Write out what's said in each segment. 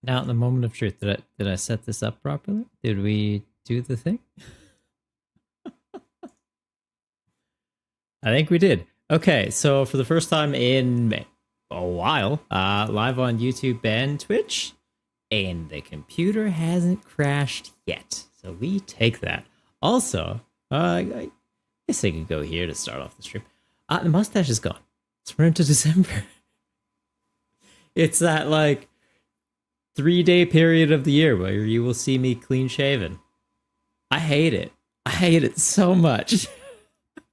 Now, in the moment of truth, did I set this up properly? Did we do the thing? I think we did. Okay, so for the first time in a while, live on YouTube and Twitch, and the computer hasn't crashed yet, so we take that. Also, I guess I could go here to start off the stream. The mustache is gone. We're into December. It's that like 3-day period of the year where you will see me clean shaven. I hate it. I hate it so much.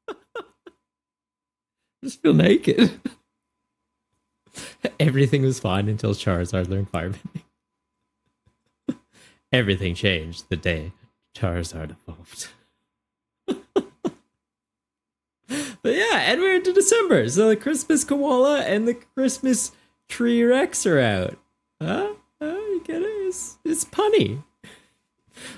I just feel naked. Everything was fine until Charizard learned Firebending. Everything changed the day Charizard evolved. But yeah, and we're into December, so the Christmas koala and the Christmas tree Rex are out. Huh? You get it? It's punny.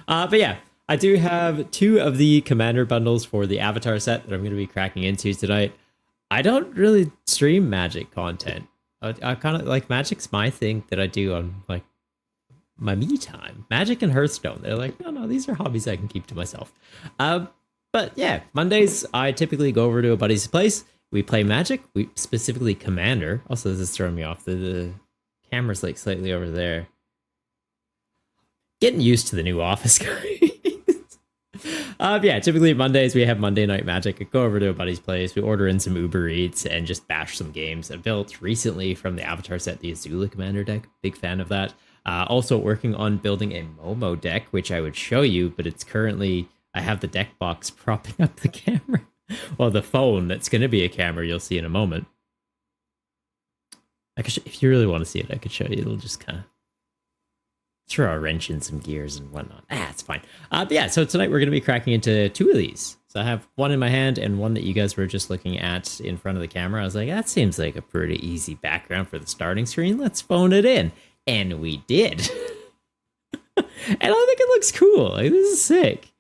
But yeah, I do have 2 of the commander bundles for the avatar set that I'm going to be cracking into tonight. I don't really stream Magic content. I kind of like Magic's my thing that I do on like my me time. Magic and Hearthstone. They're like, no, these are hobbies I can keep to myself. But yeah, Mondays I typically go over to a buddy's place. We play Magic. We specifically Commander. Also, this is throwing me off. The camera's like slightly over there. Getting used to the new office, guys. Yeah, typically Mondays we have Monday Night Magic. I go over to a buddy's place. We order in some Uber Eats and just bash some games. I built recently from the Avatar set the Azula Commander deck. Big fan of that. Also working on building a Momo deck, which I would show you, but it's currently, I have the deck box propping up the camera. Well, the phone that's going to be a camera you'll see in a moment. I could if you really want to see it, I could show you. It'll just kind of throw a wrench in some gears and whatnot. It's fine. But yeah, so tonight we're going to be cracking into 2 of these. So I have one in my hand and one that you guys were just looking at in front of the camera. I was like, that seems like a pretty easy background for the starting screen. Let's phone it in. And we did. And I think it looks cool. Like, this is sick.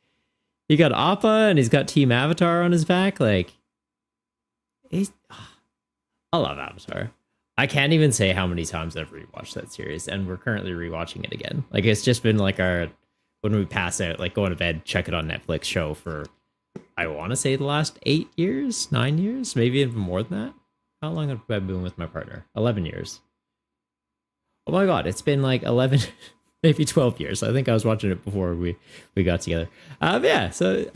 He got Appa and he's got Team Avatar on his back. Like, I love Avatar. I can't even say how many times I've rewatched that series, and we're currently rewatching it again. Like, it's just been like our, when we pass out, like going to bed, check it on Netflix show for, I want to say the last 8 years, 9 years, maybe even more than that. How long have I been with my partner? 11 years. Oh my God, it's been like 11, maybe 12 years. I think I was watching it before we got together. Yeah, so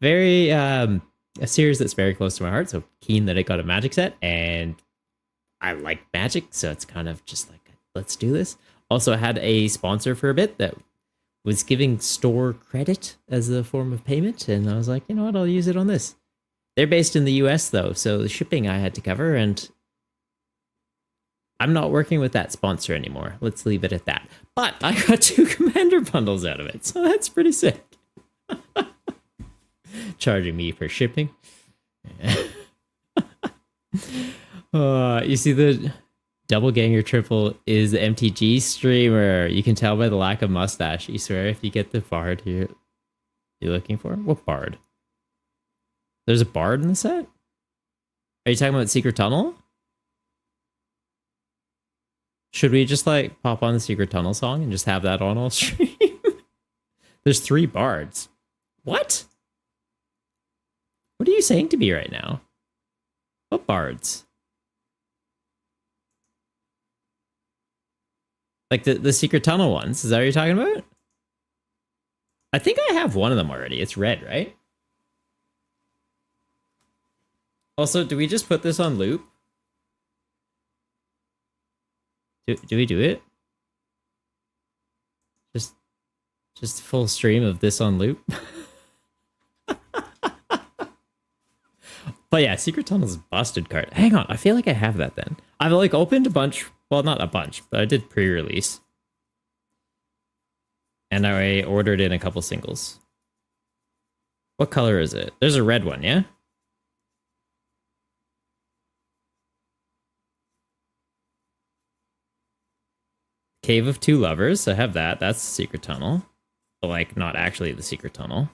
very, a series that's very close to my heart. So keen that it got a Magic set, and I like Magic, so it's kind of just like, let's do this. Also, I had a sponsor for a bit that was giving store credit as a form of payment, and I was like, you know what, I'll use it on this. They're based in the US, though, so the shipping I had to cover, and I'm not working with that sponsor anymore. Let's leave it at that. But I got 2 commander bundles out of it, so that's pretty sick. Charging me for shipping. You see the double ganger triple is the MTG streamer. You can tell by the lack of mustache. You swear if you get the bard you're looking for? What bard? There's a bard in the set? Are you talking about Secret Tunnel? Should we just like pop on the Secret Tunnel song and just have that on all stream? There's 3 bards. What? What are you saying to me right now? What bards? Like the Secret Tunnel ones? Is that what you're talking about? I think I have one of them already. It's red, right? Also, do we just put this on loop? Do we do it? Just full stream of this on loop? But yeah, Secret Tunnel's busted card. Hang on, I feel like I have that then. I've like opened a bunch, well, not a bunch, but I did pre-release. And I ordered in a couple singles. What color is it? There's a red one, yeah? Cave of Two Lovers, I have that. That's the Secret Tunnel. But like, not actually the Secret Tunnel.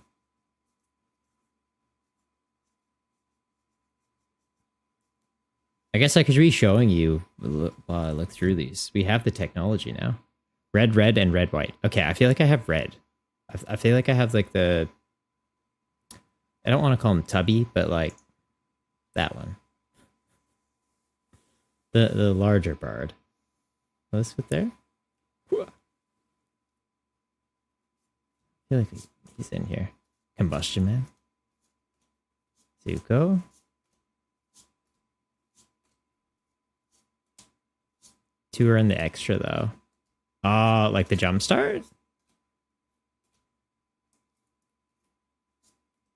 I guess I could be showing you while I look through these. We have the technology now. Red, red, and red, white. Okay, I feel like I have red. I feel like I have like the... I don't want to call him Tubby, but like that one. The larger bard. Let's fit there. I feel like he's in here. Combustion Man. Zuko. Two are in the extra though. Like the jump start?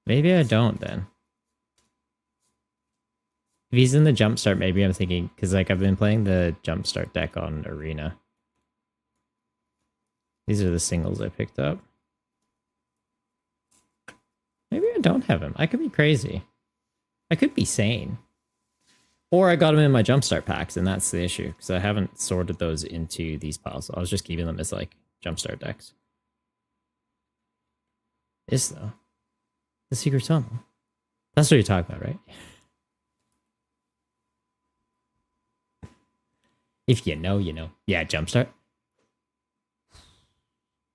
Maybe I don't then. If he's in the jumpstart, maybe I'm thinking, because like I've been playing the jumpstart deck on Arena. These are the singles I picked up. Maybe I don't have him. I could be crazy. I could be sane. Or I got him in my jumpstart packs, and that's the issue, because I haven't sorted those into these piles. So I was just keeping them as like jumpstart decks. Is though. The secret tunnel. That's what you're talking about, right? If you know, you know. Yeah, jumpstart.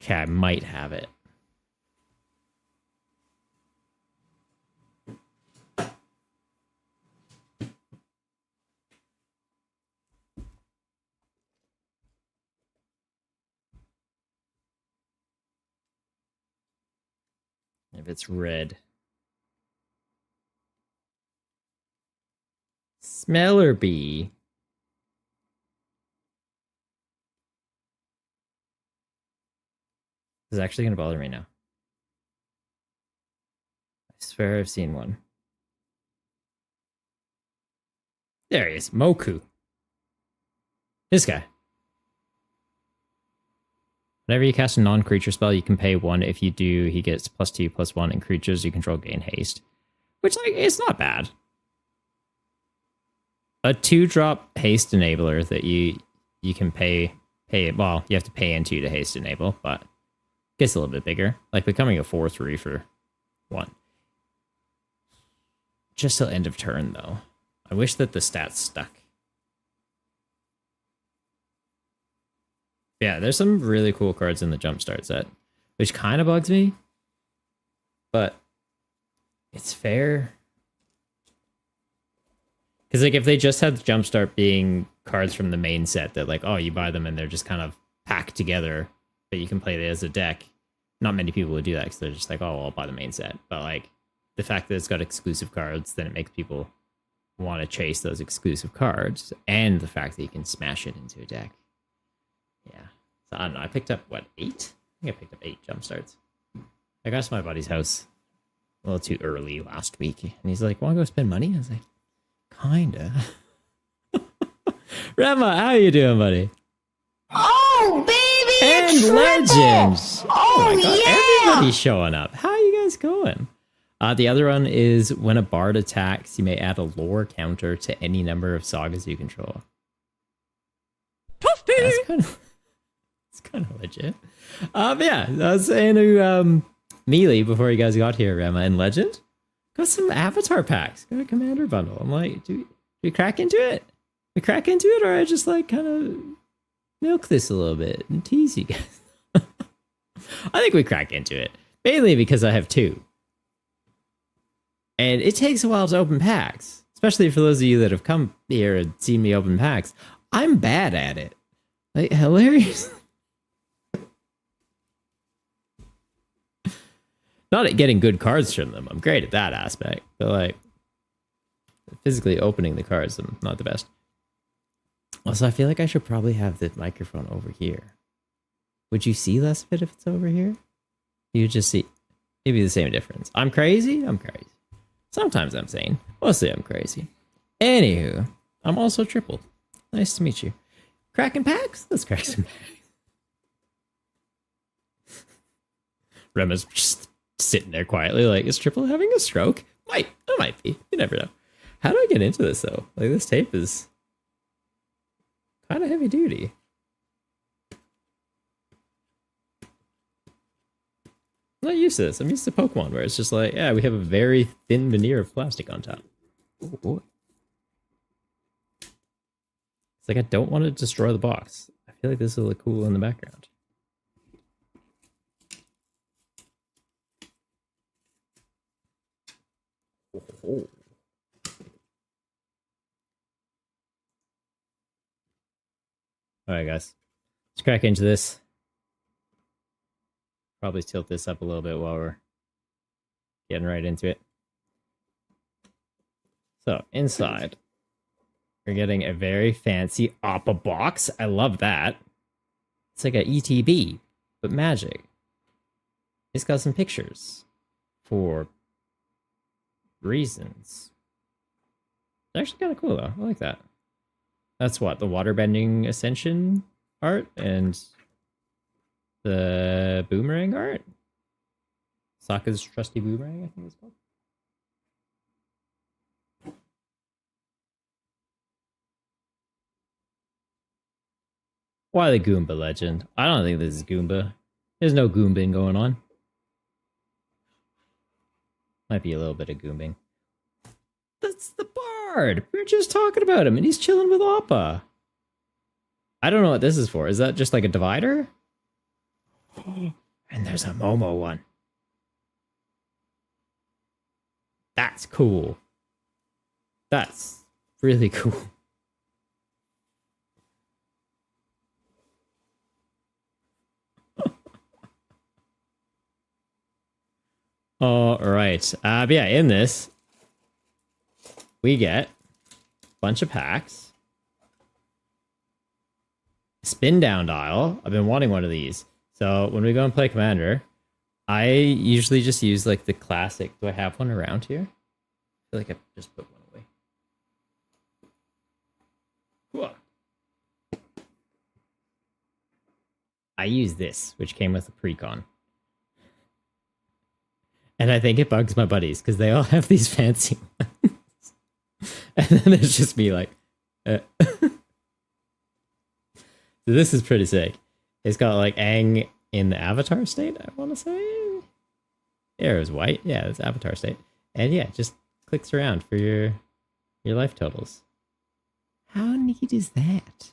Okay, I might have it. If it's red. Smeller bee. This is actually going to bother me now. I swear I've seen one. There he is. Moku. This guy. Whenever you cast a non-creature spell, you can pay 1. If you do, he gets +2/+1, and creatures you control gain haste. Which, like, it's not bad. A 2-drop haste enabler that you can pay, well, you have to pay into to haste enable, but gets a little bit bigger. Like becoming a 4/3 for 1. Just till end of turn, though. I wish that the stats stuck. Yeah, there's some really cool cards in the Jumpstart set, which kind of bugs me, but it's fair. Because like if they just had the Jumpstart being cards from the main set that like, oh, you buy them and they're just kind of packed together, but you can play it as a deck, not many people would do that because they're just like, oh, I'll buy the main set. But like the fact that it's got exclusive cards, then it makes people want to chase those exclusive cards, and the fact that you can smash it into a deck. Yeah. So I don't know. I picked up, what, 8? I think I picked up 8 Jumpstarts. I got to my buddy's house a little too early last week, and he's like, want to go spend money? I was like, kinda. Rema, how you doing, buddy? Oh, baby, And it's Legends! Triple. Oh, my God, yeah! everybody's showing up. How are you guys going? The other one is when a bard attacks, you may add a lore counter to any number of sagas you control. That's kind of legit. But yeah, I was saying to Mealy before you guys got here, Rema, and Legend, got some avatar packs, got a commander bundle. I'm like, do we crack into it? We crack into it, or I just like kind of milk this a little bit and tease you guys? I think we crack into it, mainly because I have 2. And it takes a while to open packs, especially for those of you that have come here and seen me open packs. I'm bad at it. Like, hilarious. Not at getting good cards from them. I'm great at that aspect. But, like, physically opening the cards, I'm not the best. Also, I feel like I should probably have the microphone over here. Would you see less of it if it's over here? You would just see maybe the same difference. I'm crazy? I'm crazy. Sometimes I'm sane. Mostly I'm crazy. Anywho, I'm also triple. Nice to meet you. Cracking packs? Let's crack some packs. Rema's just sitting there quietly like, is Triple having a stroke? It might be. You never know. How do I get into this though? Like, this tape is kind of heavy duty. I'm not used to this. I'm used to Pokemon where it's just like, yeah, we have a very thin veneer of plastic on top. Oh boy. It's like I don't want to destroy the box. I feel like this will look cool in the background. Oh. Alright guys, let's crack into this. Probably tilt this up a little bit while we're getting right into it. So inside, we're getting a very fancy Appa box. I love that. It's like a ETB, but magic. It's got some pictures for reasons. It's actually kind of cool though. I like that. That's what, the waterbending ascension art and the boomerang art? Sokka's trusty boomerang, I think it's called. Why the Goomba legend? I don't think this is Goomba. There's no Goombing going on. Might be a little bit of Goombing. That's the Bard! We were just talking about him and he's chilling with Appa. I don't know what this is for. Is that just like a divider? And there's a Momo one. That's cool. That's really cool. All right. But yeah, in this, we get a bunch of packs. Spin down dial. I've been wanting one of these. So when we go and play Commander, I usually just use like the classic. Do I have one around here? I feel like I just put one away. I use this, which came with the precon. And I think it bugs my buddies because they all have these fancy ones. And then it's just me like, So this is pretty sick. It's got like Aang in the Avatar state, I want to say. There is white. Yeah, it's Avatar state. And yeah, just clicks around for your life totals. How neat is that?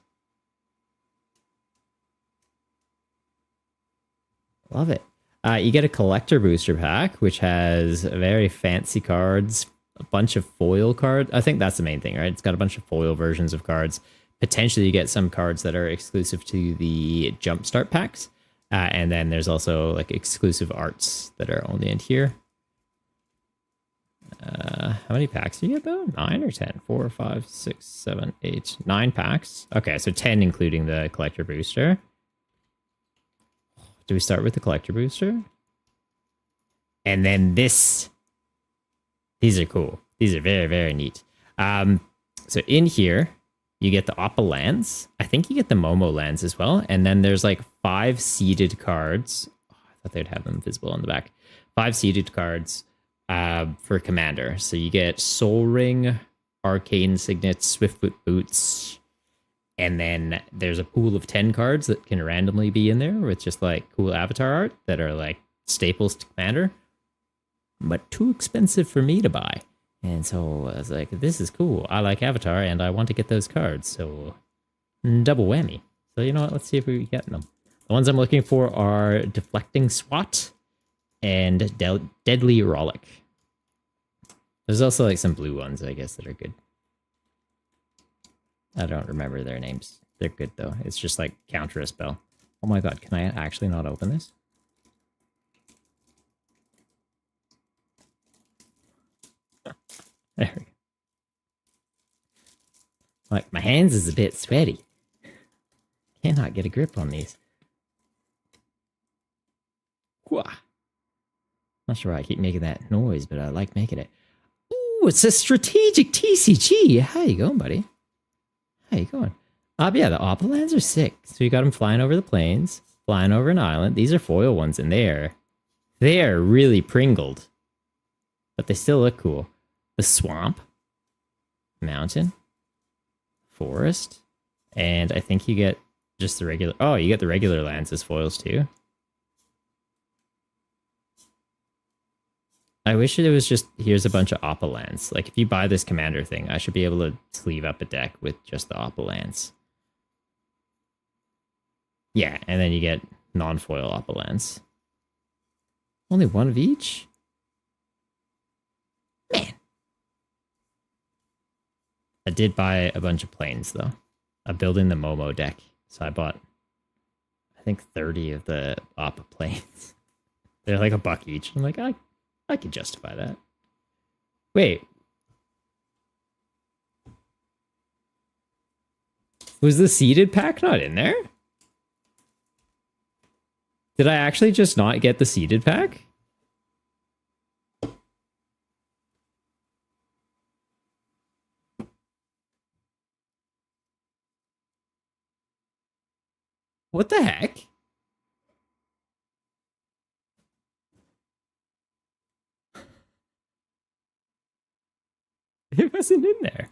Love it. You get a collector booster pack, which has very fancy cards, a bunch of foil cards. I think that's the main thing, right? It's got a bunch of foil versions of cards. Potentially you get some cards that are exclusive to the Jumpstart packs. And then there's also like exclusive arts that are only in here. How many packs do you get though? 9 or 10? 4, 5, 6, 7, 8, 9 packs. Okay, so 10 including the collector booster. Do we start with the collector booster? And then this. These are cool. These are very, very neat. So in here, you get the Appa lands. I think you get the Momo lands as well. And then there's like 5 seeded cards. Oh, I thought they'd have them visible on the back. 5 seeded cards for Commander. So you get Soul Ring, Arcane Signet, Swiftfoot Boots. And then there's a pool of 10 cards that can randomly be in there with just like cool avatar art that are like staples to Commander, but too expensive for me to buy. And so I was like, this is cool. I like Avatar and I want to get those cards. So double whammy. So you know what? Let's see if we get them. The ones I'm looking for are Deflecting Swat and Deadly Rollick. There's also like some blue ones, I guess, that are good. I don't remember their names. They're good though. It's just like counter a spell. Oh my god, can I actually not open this? There we go. Like, my hands is a bit sweaty. Cannot get a grip on these. Not sure why I keep making that noise, but I like making it. Ooh, it's a strategic TCG. How you going, buddy? How you going? Yeah, the Appa lands are sick. So you got them flying over the plains, flying over an island. These are foil ones, and they are really pringled. But they still look cool. The swamp, mountain, forest, and I think you get just the regular... Oh, you get the regular lands as foils too. I wish it was just, here's a bunch of Appa lands. Like, if you buy this Commander thing, I should be able to sleeve up a deck with just the Appa lands. Yeah, and then you get non-foil Opalance. Only one of each? Man. I did buy a bunch of planes, though. I'm building the Momo deck. So I bought, I think, 30 of the Oppa planes. They're like $1 each. I'm like, I could justify that. Wait. Was the seeded pack not in there? Did I actually just not get the seeded pack? What the heck? It wasn't in there.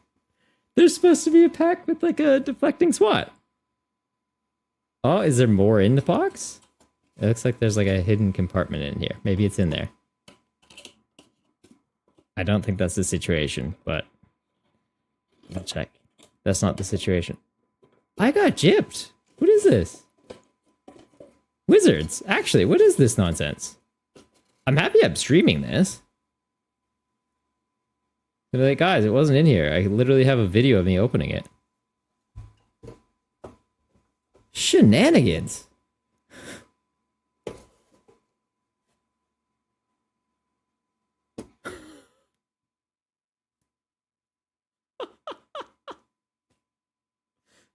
There's supposed to be a pack with like a deflecting SWAT. Oh, is there more in the box? It looks like there's like a hidden compartment in here. Maybe it's in there. I don't think that's the situation, but I'll check. That's not the situation. I got gypped. What is this? Wizards. Actually, what is this nonsense? I'm happy I'm streaming this. They're like, guys, it wasn't in here. I literally have a video of me opening it. Shenanigans.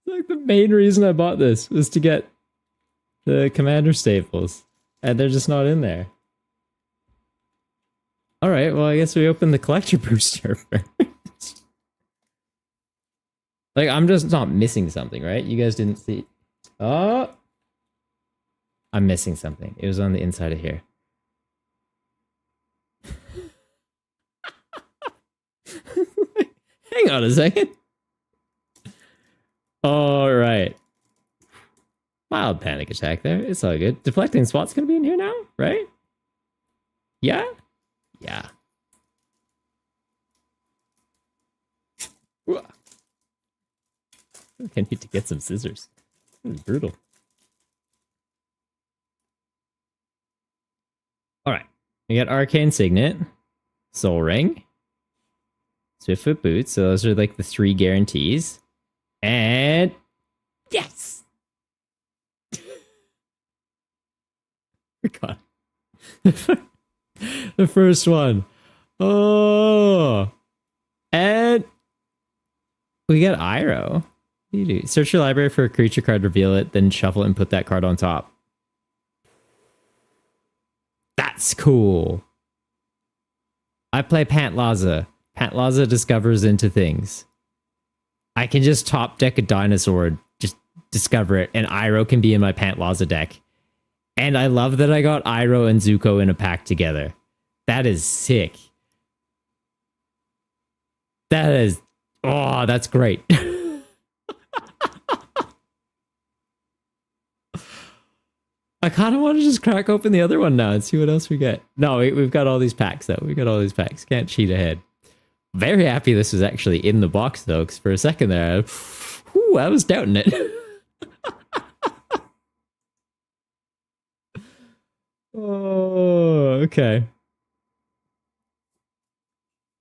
Like the main reason I bought this was to get the commander staples, and they're just not in there. All right, well, I guess we open the collector booster first. Like, I'm just not missing something, right? You guys didn't see. Oh, I'm missing something. It was on the inside of here. Hang on a second. All right. Mild panic attack there. It's all good. Deflecting SWAT's gonna be in here now, right? Yeah? Yeah. I need to get some scissors. This is brutal. Alright. We got Arcane Signet, Soul Ring, Swiftfoot Boots. So those are like the 3 guarantees. And yes! God. The first one. Oh. And we got Iroh. What do you do? Search your library for a creature card, reveal it, then shuffle and put that card on top. That's cool. I play Pantlaza. Pantlaza discovers into things. I can just top deck a dinosaur, just discover it, and Iroh can be in my Pantlaza deck. And I love that I got Iroh and Zuko in a pack together. That is sick. That is... Oh, that's great. I kind of want to just crack open the other one now and see what else we get. No, we've got all these packs, though. We've got all these packs. Can't cheat ahead. Very happy this was actually in the box, though, because for a second there, I was doubting it. Oh, okay.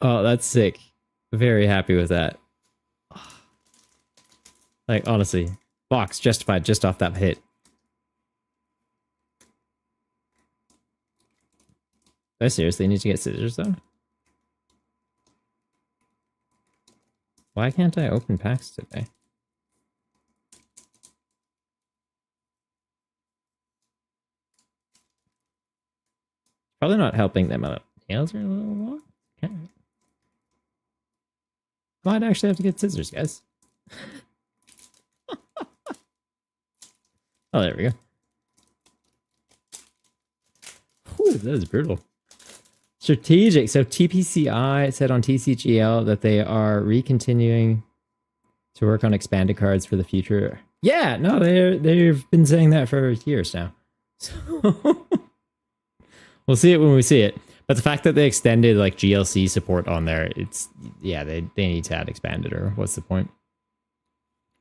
Oh, that's sick. Very happy with that. Like, honestly, box justified just off that hit. Do I seriously need to get scissors, though? Why can't I open packs today? Probably not helping them out. Nails are a little long. Okay. Might actually have to get scissors, guys. Oh, there we go. Whew, that is brutal. Strategic. So TPCI said on TCGL that they are recontinuing to work on expanded cards for the future. Yeah, no, they've been saying that for years now. So we'll see it when we see it. But the fact that they extended like GLC support on there, it's yeah, they need to add expanded, or what's the point?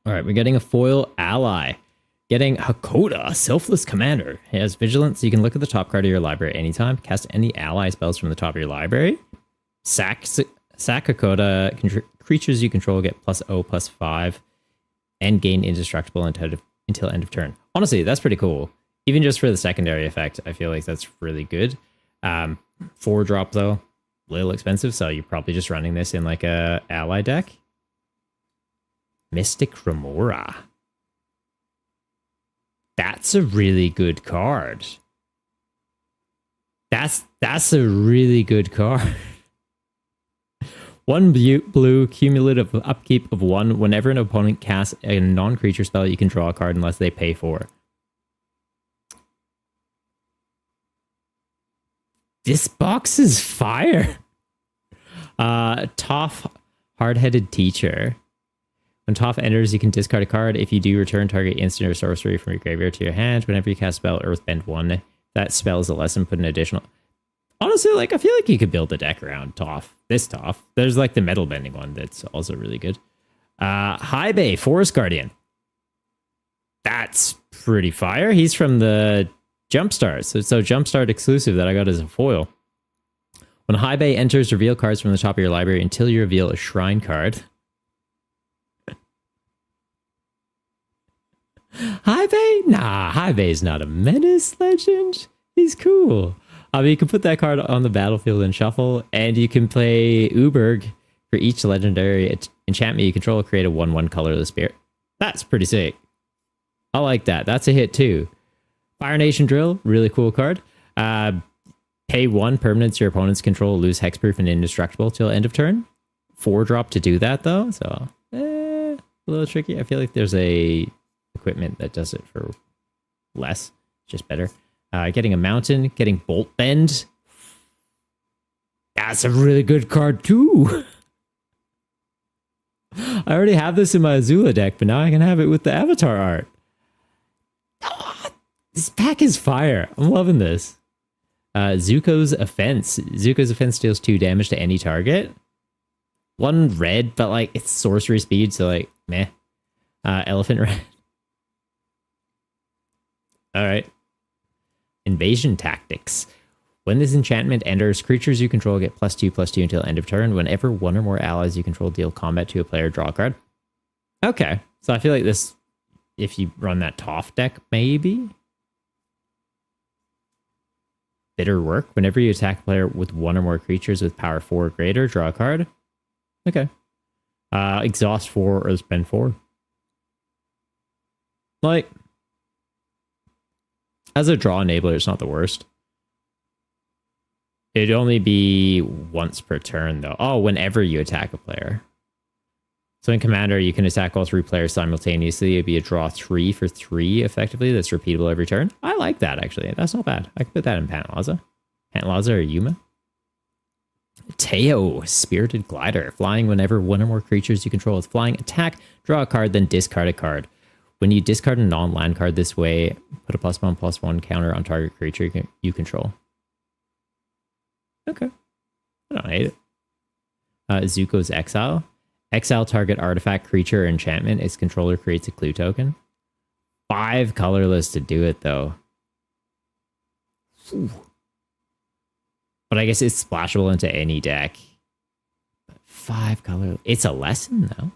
All right, we're getting a foil ally. Getting Hakoda, Selfless Commander. It has Vigilance, so you can look at the top card of your library at any time. Cast any ally spells from the top of your library. Sack Hakoda. Creatures you control get +0/+5 and gain indestructible until end of turn. Honestly, that's pretty cool. Even just for the secondary effect, I feel like that's really good. 4-drop though, a little expensive, so you're probably just running this in like a ally deck. Mystic Remora. That's a really good card. That's a really good card. 1 blue, cumulative upkeep of 1. Whenever an opponent casts a non-creature spell, you can draw a card unless they pay 4. This box is fire. Toph, Hard-Headed Teacher. When Toph enters, you can discard a card. If you do, return target instant or sorcery from your graveyard to your hand. Whenever you cast spell Earthbend 1, that spell is a lesson, put an additional... Honestly, like, I feel like you could build a deck around Toph. This Toph. There's, like, the metal bending one that's also really good. High Bay, Forest Guardian. That's pretty fire. He's from the Jumpstart. So Jumpstart exclusive that I got as a foil. When High Bay enters, reveal cards from the top of your library until you reveal a Shrine card. High Bay? Nah, High Bay's not a menace legend. He's cool. You can put that card on the battlefield and shuffle, and you can play Uberg for each legendary enchantment you control. Create a 1/1 colorless spirit. That's pretty sick. I like that. That's a hit too. Fire Nation Drill, really cool card. Pay 1 permanents your opponents control, lose hexproof and indestructible till end of turn. 4-drop to do that though, so a little tricky. I feel like there's a equipment that does it for less, just better. Getting a mountain, getting Bolt Bend. That's a really good card too. I already have this in my Azula deck, but now I can have it with the avatar art. Oh, this pack is fire. I'm loving this. Zuko's Offense. Zuko's Offense deals 2 damage to any target. 1 red, but like it's sorcery speed, so like meh. Elephant Red. Alright. Invasion Tactics. When this enchantment enters, creatures you control get +2/+2 until end of turn. Whenever 1 or more allies you control deal combat to a player, draw a card. Okay. So I feel like this, if you run that Toph deck, maybe? Bitter Work. Whenever you attack a player with 1 or more creatures with power 4 or greater, draw a card. Okay. Exhaust 4 or spend 4. Like, as a draw enabler, it's not the worst. It'd only be once per turn, though. Oh, whenever you attack a player. So in Commander, you can attack all 3 players simultaneously. It'd be a draw 3 for 3, effectively. That's repeatable every turn. I like that, actually. That's not bad. I could put that in Pantlaza. Pantlaza or Yuma. Teo, Spirited Glider. Flying whenever 1 or more creatures you control is flying. Attack, draw a card, then discard a card. When you discard a non-land card this way, put a +1/+1 counter on target creature you control. Okay. I don't hate it. Zuko's Exile. Exile target artifact, creature, or enchantment. Its controller creates a clue token. 5 colorless to do it, though. Ooh. But I guess it's splashable into any deck. 5 color. It's a lesson, though.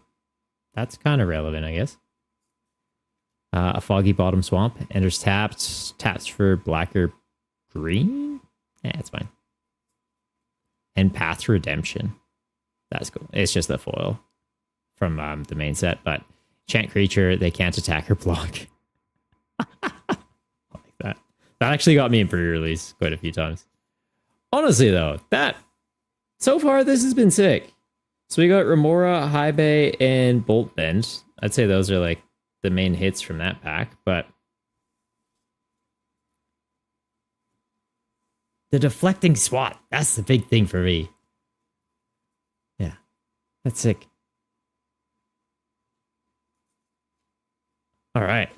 That's kind of relevant, I guess. A Foggy Bottom Swamp. Enters tapped. Taps for black or green? Yeah, it's fine. And Path to Redemption. That's cool. It's just the foil from the main set, but enchant creature, they can't attack or block. I like that. That actually got me in pre-release quite a few times. Honestly, though, so far, this has been sick. So we got Remora, High Bay, and Bolt Bend. I'd say those are like the main hits from that pack, but the deflecting swat, that's the big thing for me. Yeah, that's sick. All right,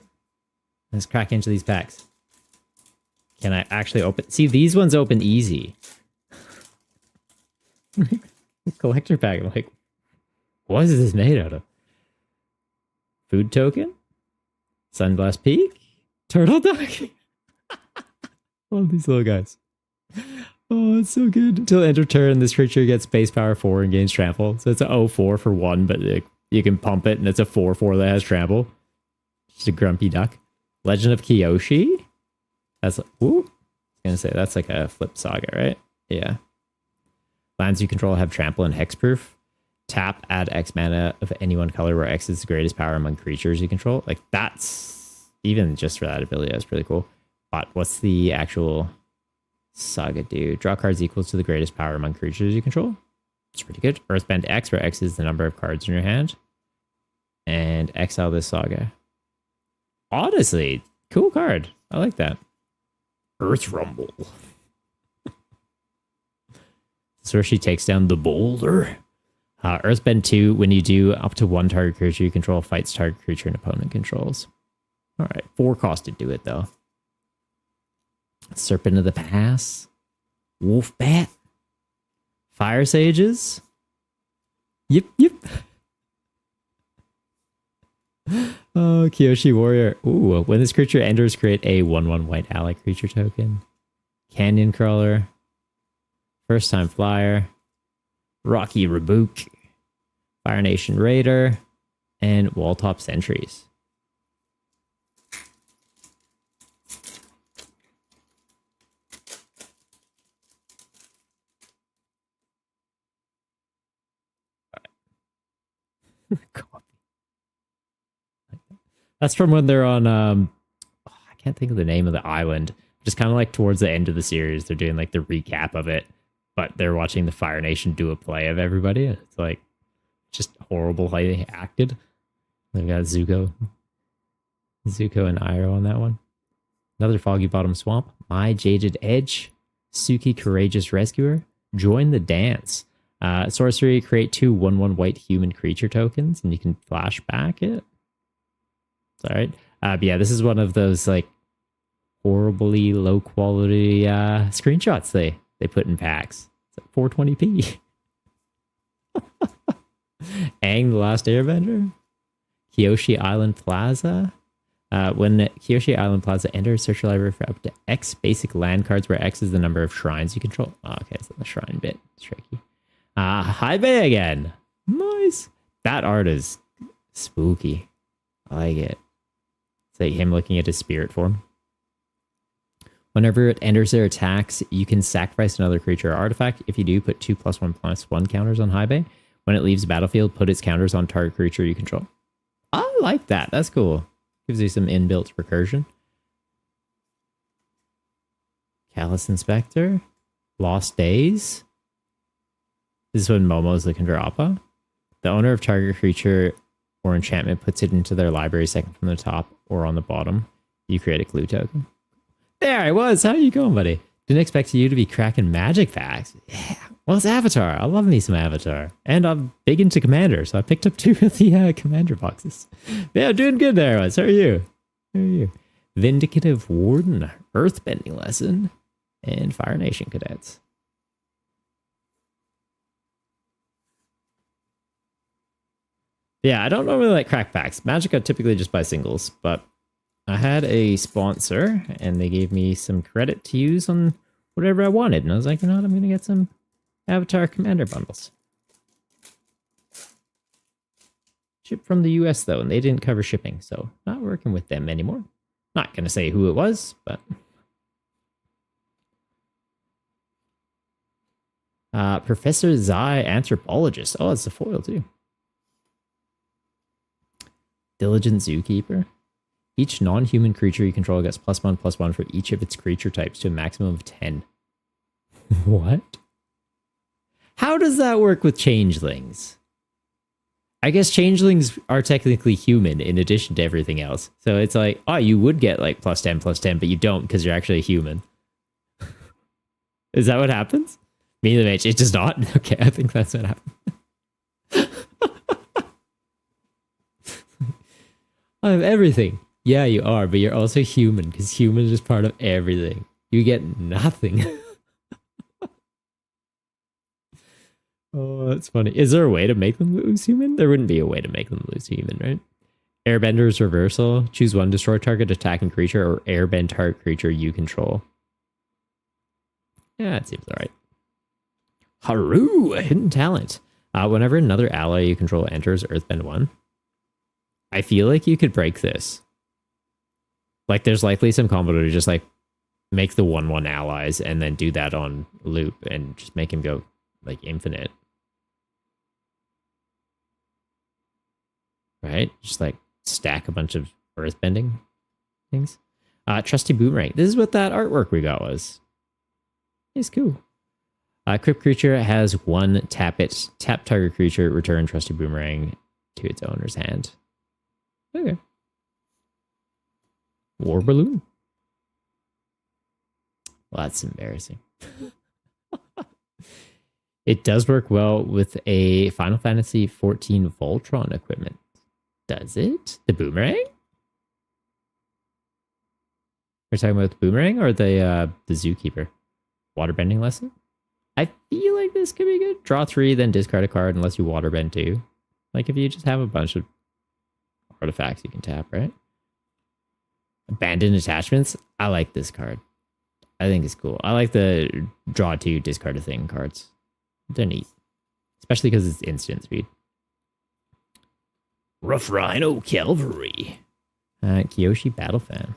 let's crack into these packs. Can I actually open? See, these ones open easy. Collector pack, I'm like, what is this made out of? Food token? Sunglass Peak. Turtle Duck. Love these little guys. Oh, it's so good. Until end of turn, this creature gets base power 4 and gains trample. So it's a 0-4 for 1, but you can pump it, and it's a 4-4 that has trample. Just a grumpy duck. Legend of Kyoshi. That's ooh. I was gonna say that's like a flip saga, right? Yeah. Lands you control have trample and hexproof. Tap, add X mana of any one color where X is the greatest power among creatures you control. Like that's even just for that ability, that's pretty cool. But what's the actual saga do? Draw cards equal to the greatest power among creatures you control. It's pretty good. Earthbend X, where X is the number of cards in your hand. And exile this saga. Honestly, cool card. I like that. Earth Rumble. So she takes down the boulder. Earthbend 2, when you do, up to 1 target creature you control fights target creature and opponent controls. Alright, 4 cost to do it though. Serpent of the Pass. Wolf Bat. Fire Sages. Yip Yip. Oh, Kyoshi Warrior. Ooh, when this creature enters, create a 1/1 white ally creature token. Canyon Crawler. First Time Flyer. Rocky Rebuke. Fire Nation Raider. And Walltop Sentries. That's from when they're on I can't think of the name of the island. Just kind of like towards the end of the series, they're doing like the recap of it, but they're watching the Fire Nation do a play of everybody. It's like just horrible how they acted. They've got Zuko and Iroh on that one. Another Foggy Bottom Swamp. My Jaded Edge. Suki Courageous Rescuer. Join the Dance. Sorcery, create 2 1/1 white human creature tokens, and you can flashback it. All right. But yeah, this is one of those like horribly low quality screenshots they put in packs. It's like 420p. Aang the Last Airbender. Kyoshi Island Plaza. When Kyoshi Island Plaza enters, search your library for up to X basic land cards where X is the number of shrines you control. Oh, okay, so the shrine bit. It's tricky. High Bay again. Nice. That art is spooky. I like it. It's like him looking at his spirit form. Whenever it enters their attacks, you can sacrifice another creature or artifact. If you do, put 2+1/+1 counters on High Bay. When it leaves the battlefield, put its counters on target creature you control. I like that. That's cool. Gives you some inbuilt recursion. Callous Inspector. Lost Days. This is when Momo's looking for Appa. The owner of target creature or enchantment puts it into their library second from the top or on the bottom. You create a clue token. There I was. How you going, buddy? Didn't expect you to be cracking magic packs. Yeah. Well, it's Avatar. I love me some Avatar. And I'm big into Commander, so I picked up 2 of the Commander boxes. Yeah, doing good there, Wes. How are you? How are you? Vindicative Warden, Earthbending Lesson, and Fire Nation Cadets. Yeah, I don't normally like crack packs. Magic I typically just buy singles, but I had a sponsor and they gave me some credit to use on whatever I wanted. And I was like, you know what, I'm going to get some Avatar Commander bundles. Shipped from the US though, and they didn't cover shipping, so not working with them anymore. Not going to say who it was, but... Professor Zai, Anthropologist. Oh, it's a foil too. Diligent Zookeeper. Each non-human creature you control gets +1/+1 for each of its creature types to a maximum of 10. What? How does that work with changelings? I guess changelings are technically human in addition to everything else. So it's like, oh, you would get like +10/+10, but you don't because you're actually a human. Is that what happens? Me the mage, it does not? Okay, I think that's what happened. I have everything. Yeah, you are, but you're also human because human is part of everything. You get nothing. Oh, that's funny. Is there a way to make them lose human? There wouldn't be a way to make them lose human, right? Airbender's reversal. Choose one, destroy target attacking creature or airbend target creature you control. Yeah, it seems alright. Haru, a hidden talent. Whenever another ally you control enters Earthbend 1, I feel like you could break this. Like, there's likely some combo to just, like, make the 1/1 allies and then do that on loop and just make him go, like, infinite. Right? Just, like, stack a bunch of earthbending things. Trusty Boomerang. This is what that artwork we got was. It's cool. Crypt creature has 1 tap it. Tap target creature, return Trusty Boomerang to its owner's hand. Okay. War Balloon. Well, that's embarrassing. It does work well with a Final Fantasy 14 Voltron equipment. Does it? The boomerang? We're talking about the boomerang or the zookeeper? Waterbending lesson? I feel like this could be good. Draw 3, then discard a card unless you waterbend 2. Like if you just have a bunch of artifacts you can tap, right? Abandoned attachments. I like this card. I think it's cool. I like the draw 2, discard a thing cards. They're neat. Especially because it's instant speed. Rough Rhino Cavalry. Kyoshi Battle Fan.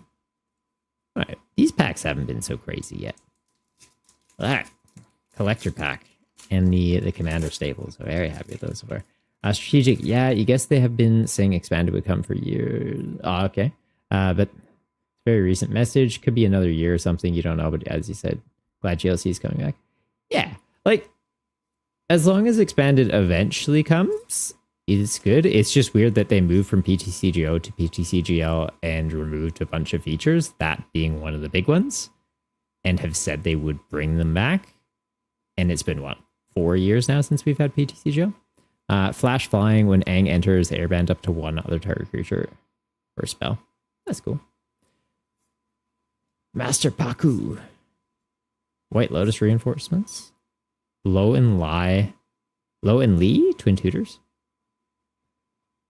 Alright, these packs haven't been so crazy yet. Alright, collector pack. And the commander staples. So very happy with those so far. Strategic, yeah, you guess they have been saying expanded would come for years. Oh, okay. But very recent message. Could be another year or something. You don't know, but as you said, glad GLC is coming back. Yeah, like, as long as expanded eventually comes, it's good. It's just weird that they moved from PTCGO to PTCGL and removed a bunch of features, that being one of the big ones, and have said they would bring them back. And it's been, what, 4 years now since we've had PTCGO? Flash flying when Aang enters airband up to 1 other target creature or spell. That's cool. Master Paku. White Lotus reinforcements. Low and Lee, twin tutors.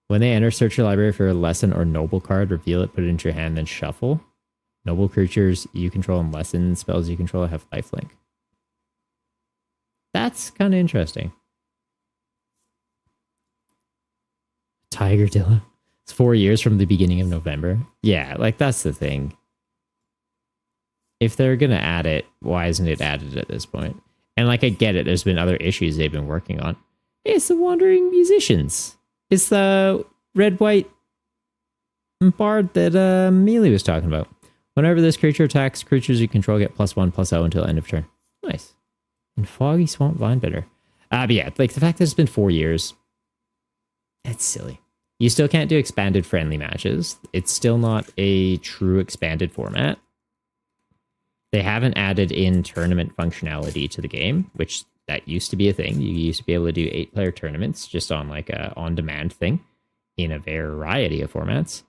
When they enter, search your library for a lesson or noble card, reveal it, put it into your hand, then shuffle. Noble creatures you control and lesson spells you control have lifelink. That's kind of interesting. Tiger Dilla. It's 4 years from the beginning of November. Yeah, like that's the thing. If they're going to add it, why isn't it added at this point? And like, I get it. There's been other issues they've been working on. It's the Wandering Musicians. It's the red-white bard that Mealy was talking about. Whenever this creature attacks, creatures you control get +1/+0 until end of turn. Nice. And Foggy Swamp Vinebender. But yeah, like the fact that it's been 4 years, it's silly. You still can't do expanded friendly matches. It's still not a true expanded format. They haven't added in tournament functionality to the game, which that used to be a thing. You used to be able to do 8-player tournaments just on like a on-demand thing in a variety of formats.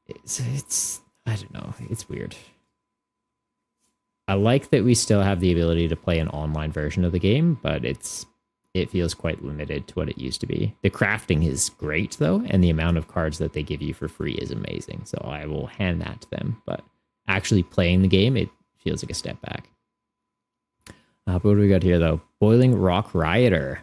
It's I don't know. It's weird. I like that we still have the ability to play an online version of the game, but it feels quite limited to what it used to be. The crafting is great though, and the amount of cards that they give you for free is amazing. So I will hand that to them, but actually playing the game, it feels like a step back. What do we got here, though? Boiling Rock Rioter.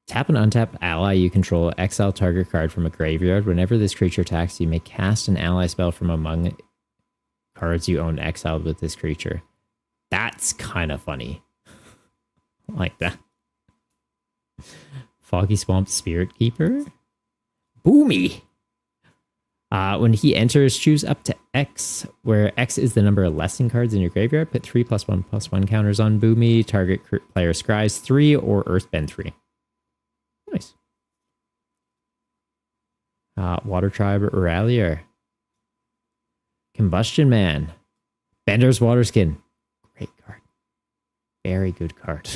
Tap an untapped ally you control. Exile target card from a graveyard. Whenever this creature attacks, you may cast an ally spell from among cards you own exiled with this creature. That's kind of funny. I like that. Foggy Swamp Spirit Keeper. Boomy. When he enters, choose up to X, where X is the number of lesson cards in your graveyard. Put 3+1/+1 counters on Boomy. Target player scries 3 or Earthbend 3. Nice. Water Tribe Rallier. Combustion Man. Bender's Waterskin. Great card. Very good card.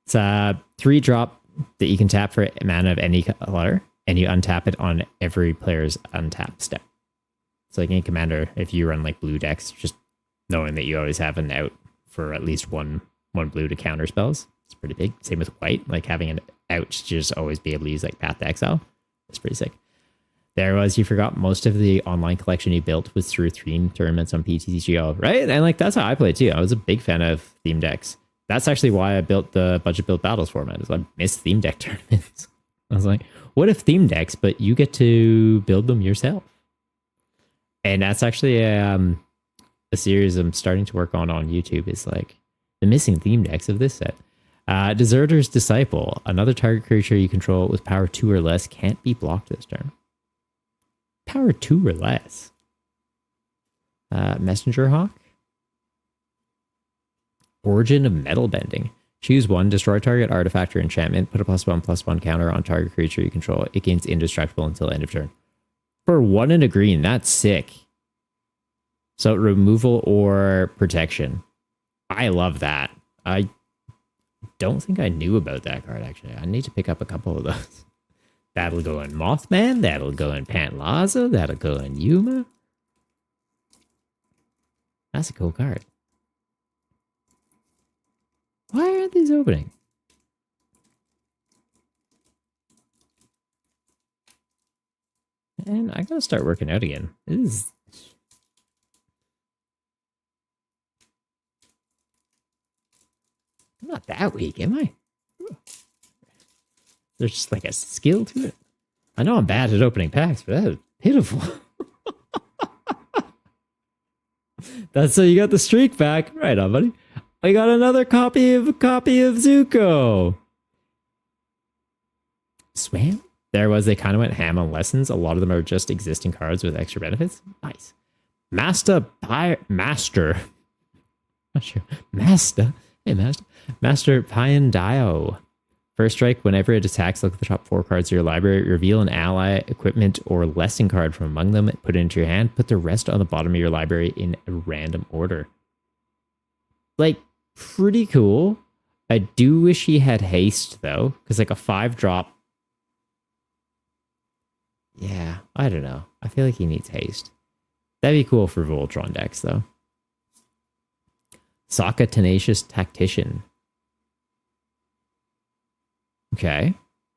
It's a 3-drop that you can tap for mana of any color, and you untap it on every player's untap step. So like in Commander, if you run like blue decks, just knowing that you always have an out for at least one blue to counter spells, it's pretty big. Same with white, like having an out to just always be able to use like Path to Exile. It's pretty sick. There was, you forgot most of the online collection you built was through theme tournaments on PTCGO, right? And like that's how I played too. I was a big fan of theme decks. That's actually why I built the budget build battles format. Is I miss theme deck tournaments. I was like, what if theme decks, but you get to build them yourself? And that's actually a series I'm starting to work on YouTube. Is like the missing theme decks of this set. Deserter's Disciple. Another target creature you control with power 2 or less can't be blocked this turn. Power 2 or less. Messenger Hawk. Origin of Metal Bending. Choose one, destroy target artifact or enchantment, put a +1/+1 counter on target creature you control. It gains indestructible until end of turn. For 1 and a green, that's sick. So removal or protection. I love that. I don't think I knew about that card, actually. I need to pick up a couple of those. That'll go in Mothman. That'll go in Pantlaza. That'll go in Yuma. That's a cool card. Why aren't these opening? And I gotta start working out again. This is... I'm not that weak, am I? There's just like a skill to it. I know I'm bad at opening packs, but that is pitiful. That's so you got the streak back. Right on, buddy. I got another copy of Zuko. Swam? There was, they kind of went ham on lessons. A lot of them are just existing cards with extra benefits. Nice. Master. Not sure. Master. Hey, Master. Master Pyandio. First strike, whenever it attacks, look at the top 4 cards of your library, reveal an ally, equipment, or lesson card from among them, put it into your hand, put the rest on the bottom of your library in a random order. Like, pretty cool. I do wish he had haste, though, because like a 5-drop... Yeah, I don't know. I feel like he needs haste. That'd be cool for Voltron decks, though. Sokka Tenacious Tactician. Okay.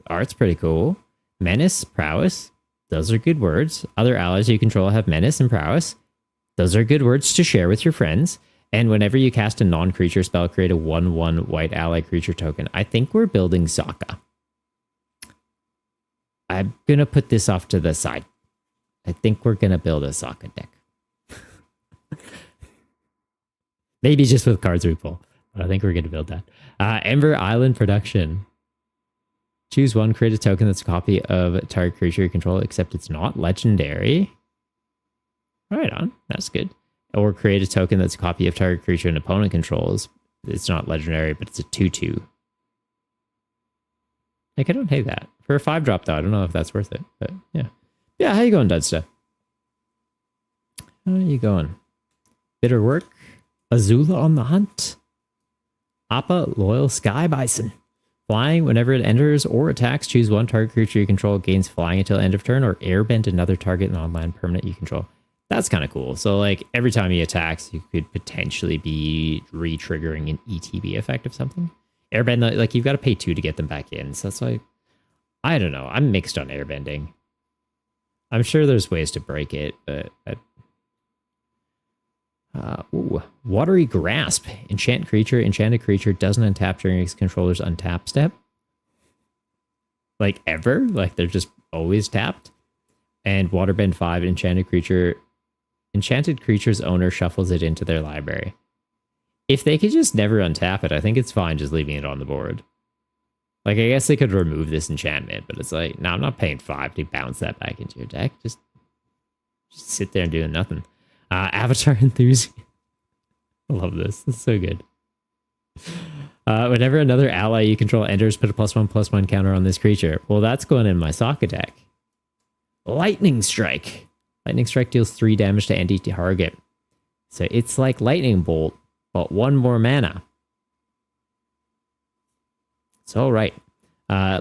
Art's pretty cool. Menace, Prowess. Those are good words. Other allies you control have Menace and Prowess. Those are good words to share with your friends. And whenever you cast a non-creature spell, create a 1/1 white ally creature token. I think we're building Sokka. I'm going to put this off to the side. I think we're going to build a Sokka deck. Maybe just with cards we pull. But I think we're going to build that. Ember Island Production. Choose one, create a token that's a copy of a target creature you control, except it's not legendary. Right on. That's good. Or create a token that's a copy of target creature an opponent controls. It's not legendary, but it's a 2/2. Like, I don't hate that. For a 5-drop, though, I don't know if that's worth it. But yeah. Yeah, how you going, Dudsta? How are you going? Bitter work. Azula on the hunt. Appa, loyal sky bison. Flying, whenever it enters or attacks, choose one target creature you control, gains flying until end of turn, or airbend another target non-land permanent you control. That's kind of cool. So, like, every time he attacks, you could potentially be re-triggering an ETB effect of something. Airbend, like, you've got to pay 2 to get them back in. So that's why, I don't know. I'm mixed on airbending. I'm sure there's ways to break it, but... Watery Grasp. Enchanted creature doesn't untap during its controller's untap step. Like, ever? Like, they're just always tapped. And Waterbend 5, enchanted creature's owner shuffles it into their library. If they could just never untap it, I think it's fine just leaving it on the board. Like, I guess they could remove this enchantment, but it's like, no, I'm not paying 5 to bounce that back into your deck. Just sit there and doing nothing. Avatar Enthusiast. I love this. It's so good. Whenever another ally you control enters, put a +1/+1 counter on this creature. Well, that's going in my Sokka deck. Lightning Strike. Lightning Strike deals 3 damage to any target. So it's like Lightning Bolt, but 1 more mana. It's all right.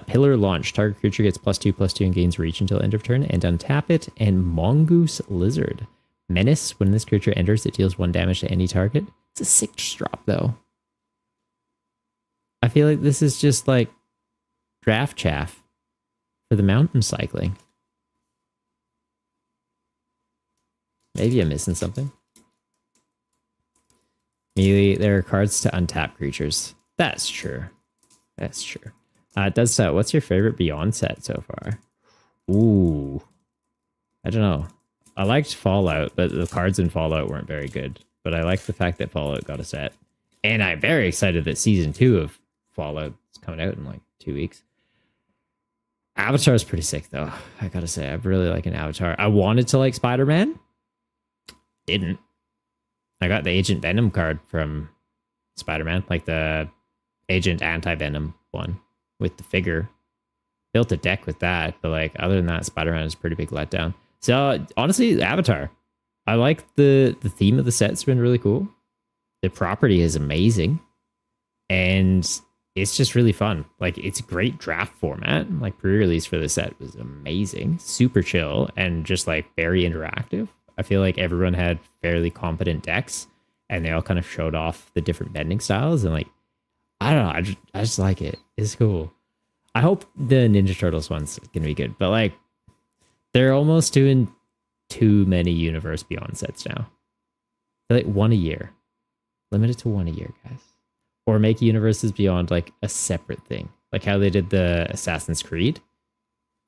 Pillar Launch. Target creature gets +2/+2 and gains reach until end of turn. And untap it. And Mongoose Lizard. Menace. When this creature enters, it deals 1 damage to any target. It's a 6-drop, though. I feel like this is just like draft chaff for the mountain cycling. Maybe I'm missing something. Melee, there are cards to untap creatures. That's true. That's true. It does so. What's your favorite Beyond set so far? Ooh. I don't know. I liked Fallout, but the cards in Fallout weren't very good. But I like the fact that Fallout got a set. And I'm very excited that Season 2 of Fallout is coming out in like 2 weeks. Avatar is pretty sick, though. I gotta say, I really like an Avatar. I wanted to like Spider-Man. Didn't. I got the Agent Venom card from Spider-Man, like the Agent Anti-Venom one with the figure. Built a deck with that, but like other than that, Spider-Man is a pretty big letdown. So honestly, Avatar. I like the theme of the set's been really cool. The property is amazing. And it's just really fun. Like, it's a great draft format. Like, pre-release for the set was amazing. Super chill and just like very interactive. I feel like everyone had fairly competent decks and they all kind of showed off the different bending styles. And like, I don't know, I just like it. It's cool. I hope the Ninja Turtles one's gonna be good, but like, they're almost doing too many Universe Beyond sets now. They're like one a year. Limit it to one a year, guys. Or make Universes Beyond like a separate thing. Like how they did the Assassin's Creed.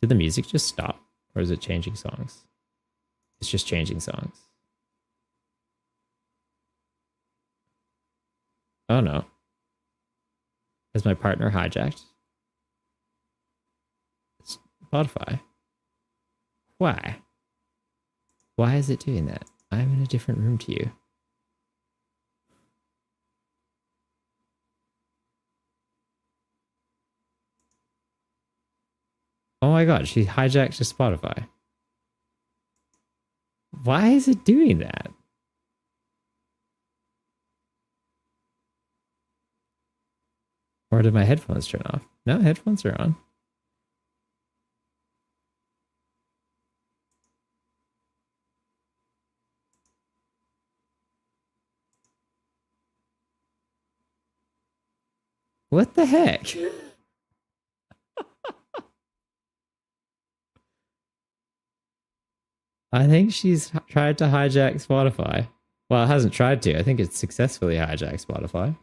Did the music just stop? Or is it changing songs? It's just changing songs. Oh no. Has my partner hijacked Spotify? Why? Why is it doing that? I'm in a different room to you. Oh my god, she hijacked to Spotify. Why is it doing that? Or did my headphones turn off? No, headphones are on. What the heck? I think she's tried to hijack Spotify. Well, it hasn't tried to. I think it's successfully hijacked Spotify.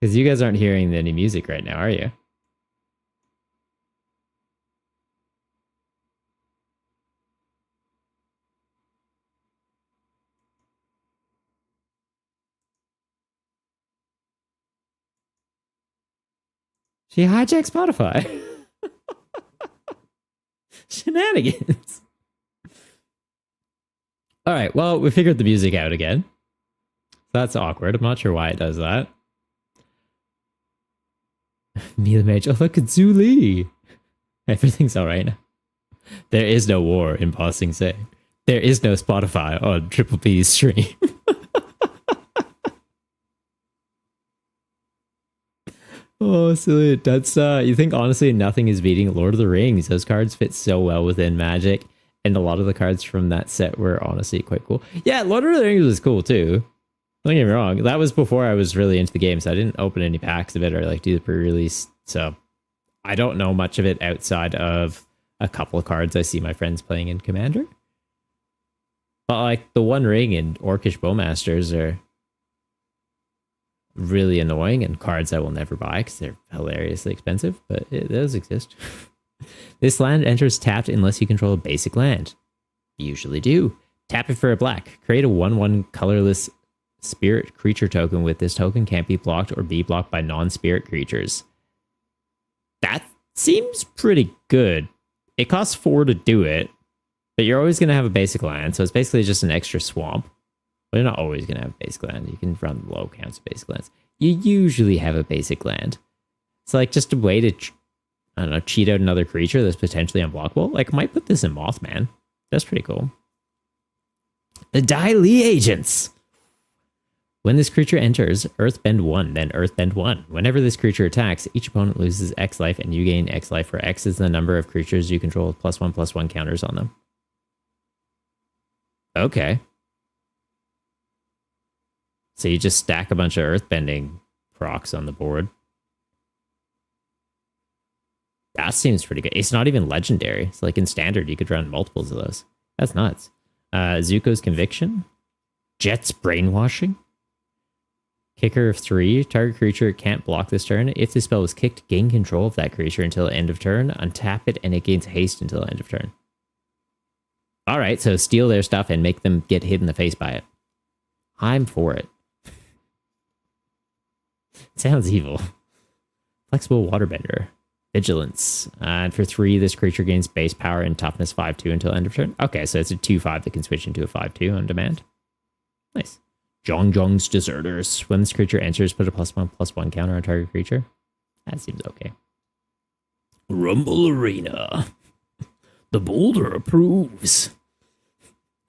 Because you guys aren't hearing any music right now, are you? She hijacked Spotify. Shenanigans. All right, well, we figured the music out again. That's awkward. I'm not sure why it does that. Mila Mage. Oh, look at Zhu Li. Everything's all right now. There is no war in Passing Say. There is no Spotify on Triple P's stream. Oh, silly. That's you think honestly nothing is beating Lord of the Rings. Those cards fit so well within Magic, and a lot of the cards from that set were honestly quite cool. Yeah, Lord of the Rings was cool too. Don't get me wrong. That was before I was really into the game, so I didn't open any packs of it or like do the pre-release. So I don't know much of it outside of a couple of cards I see my friends playing in Commander. But like the One Ring and Orcish Bowmasters are really annoying and cards I will never buy because they're hilariously expensive, but it does exist. This land enters tapped unless you control a basic land. You usually do. Tap it for a black. Create a 1/1 colorless spirit creature token with this token can't be blocked or be blocked by non-spirit creatures. That seems pretty good. It costs 4 to do it, but you're always going to have a basic land, so it's basically just an extra swamp. But you're not always going to have a basic land. You can run low counts of basic lands. You usually have a basic land. It's like just a way to, I don't know, cheat out another creature that's potentially unblockable. Like, I might put this in Mothman. That's pretty cool. The Dai Li Agents. When this creature enters, Earthbend 1, then Earthbend 1. Whenever this creature attacks, each opponent loses X life and you gain X life, where X is the number of creatures you control with +1/+1 counters on them. Okay. So you just stack a bunch of earthbending procs on the board. That seems pretty good. It's not even legendary. It's like in standard, you could run multiples of those. That's nuts. Zuko's Conviction. Jet's Brainwashing. Kicker of 3. Target creature can't block this turn. If the spell was kicked, gain control of that creature until end of turn. Untap it, and it gains haste until end of turn. Alright, so steal their stuff and make them get hit in the face by it. I'm for it. Sounds evil. Flexible Waterbender. Vigilance. And for 3, this creature gains base power and toughness 5/2 until end of turn. Okay, so it's a 2/5 that can switch into a 5/2 on demand. Nice. Zhong's Deserters. When this creature enters, put a +1/+1 counter on target creature. That seems okay. Rumble Arena. The Boulder approves.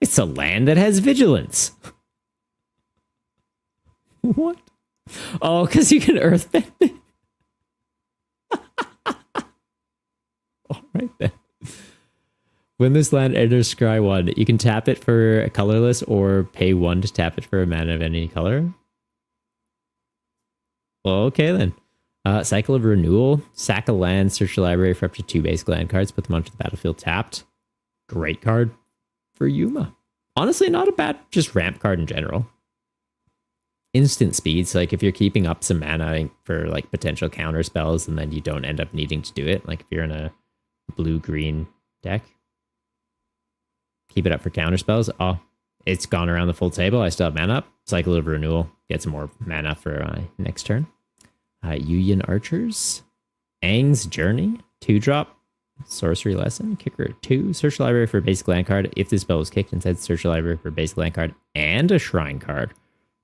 It's a land that has vigilance. What? Oh, because you can earthbend it. All right then. When this land enters Scry 1, you can tap it for a colorless or pay 1 to tap it for a mana of any color. Well, okay then. Cycle of Renewal. Sack a land, search the library for up to 2 basic land cards, put them onto the battlefield tapped. Great card for Yuma. Honestly, not a bad just ramp card in general. Instant speeds, like if you're keeping up some mana for like potential counter spells and then you don't end up needing to do it, like if you're in a blue-green deck, keep it up for counter spells. Oh, it's gone around the full table. I still have mana up. Cycle of Renewal. Get some more mana for next turn. Yuyan Archers. Aang's Journey. 2-drop. Sorcery Lesson. Kicker 2. Search the library for a basic land card. If this spell was kicked, instead search the library for a basic land card and a shrine card.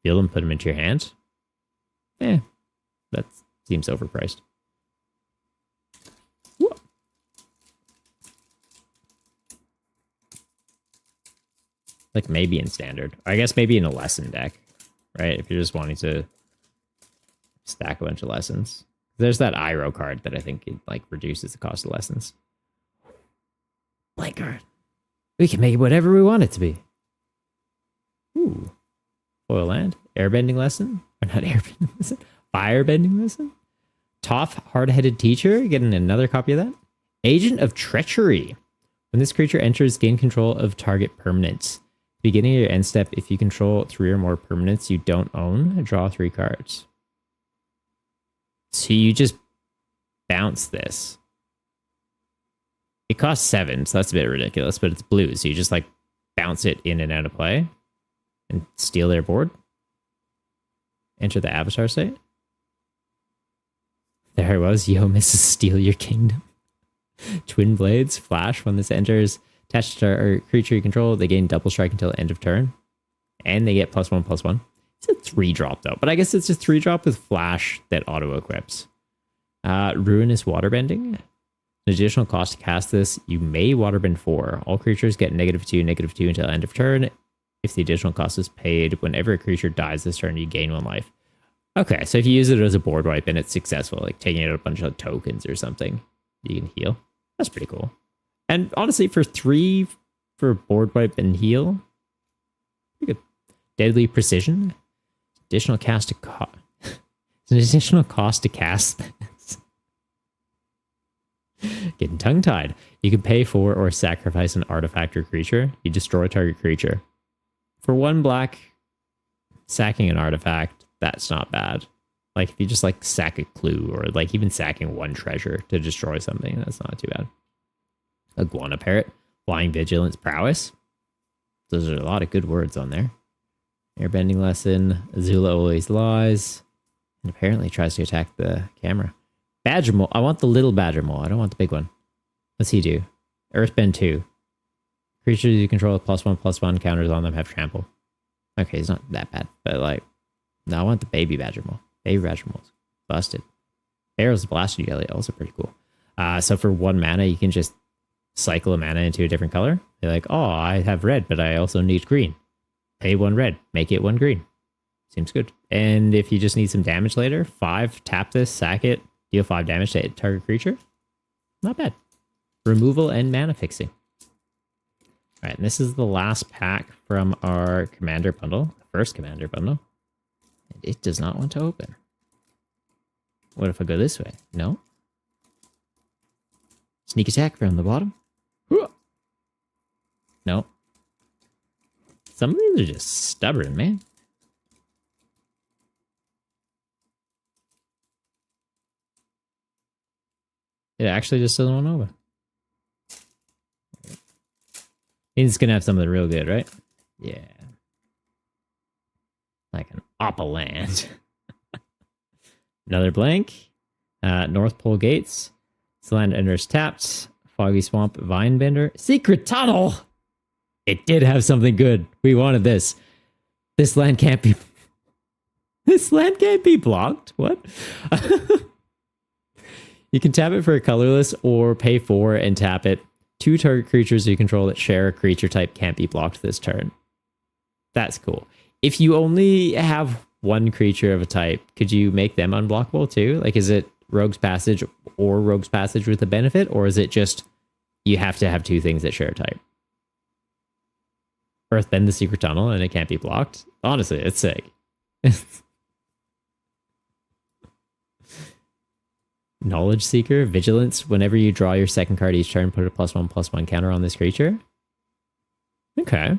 Deal them, put them into your hand. That seems overpriced. Whoa. Like maybe in standard. I guess maybe in a lesson deck, right? If you're just wanting to stack a bunch of lessons. There's that Iroh card that I think it like reduces the cost of lessons. Blank card. We can make it whatever we want it to be. Ooh. Foil land. Airbending lesson. Or not airbending lesson. Firebending lesson. Toph Hard-Headed Teacher. Getting another copy of that. Agent of Treachery. When this creature enters, gain control of target permanents. Beginning of your end step, if you control 3 or more permanents you don't own, draw 3 cards. So you just bounce this. It costs 7, so that's a bit ridiculous, but it's blue, so you just like bounce it in and out of play and steal their board. Enter the avatar site. There it was. Yo, Mrs. Steal Your Kingdom. Twin Blades, Flash. When this enters, attached to a creature you control, they gain double strike until end of turn. And they get +1/+1. It's a 3-drop though, but I guess it's a 3-drop with Flash that auto-equips. Ruinous Waterbending. An additional cost to cast this, you may Waterbend 4. All creatures get -2/-2 until end of turn. If the additional cost is paid, whenever a creature dies this turn, you gain 1 life. Okay, so if you use it as a board wipe and it's successful, like taking out a bunch of tokens or something, you can heal. That's pretty cool. And honestly, for 3 for board wipe and heal, pretty good. Deadly Precision. Additional cast to it's an additional cost to cast this. Getting tongue-tied. You can pay for or sacrifice an artifact or creature. You destroy a target creature. For 1 black, sacking an artifact, that's not bad. Like if you just like sack a clue or like even sacking 1 treasure to destroy something, that's not too bad. Iguana Parrot. Flying Vigilance Prowess. Those are a lot of good words on there. Airbending Lesson. Azula Always Lies. And apparently tries to attack the camera. Badger Mole. I want the little Badger Mole. I don't want the big one. What's he do? Earthbend 2. Creatures you control with +1/+1 counters on them have trample. Okay, it's not that bad. But like, no, I want the baby Badger Mole. Baby Badger Mole's busted. Barrel's Blasted Yellow. Also pretty cool. So for 1 mana, you can just cycle a mana into a different color. You're like, oh, I have red, but I also need green. Pay 1 red, make it 1 green. Seems good. And if you just need some damage later, 5, tap this, sack it, deal 5 damage to target creature. Not bad. Removal and mana fixing. All right, and this is the last pack from our commander bundle, the first commander bundle. And it does not want to open. What if I go this way? No. Sneak attack from the bottom. No. Some of these are just stubborn, man. It actually just doesn't want over. He's gonna have something real good, right? Yeah. Like an Oppaland. Another blank. North Pole Gates. This land enters tapped. Foggy Swamp, Vine Bender. Secret Tunnel! It did have something good. We wanted this. This land can't be... This land can't be blocked? What? You can tap it for a colorless or pay 4 and tap it. 2 target creatures you control that share a creature type can't be blocked this turn. That's cool. If you only have one creature of a type, could you make them unblockable too? Like, is it Rogue's Passage or Rogue's Passage with a benefit? Or is it just you have to have 2 things that share a type? Earthbend the Secret Tunnel and it can't be blocked? Honestly, it's sick. Knowledge Seeker, Vigilance. Whenever you draw your second card each turn, put a +1/+1 counter on this creature. Okay.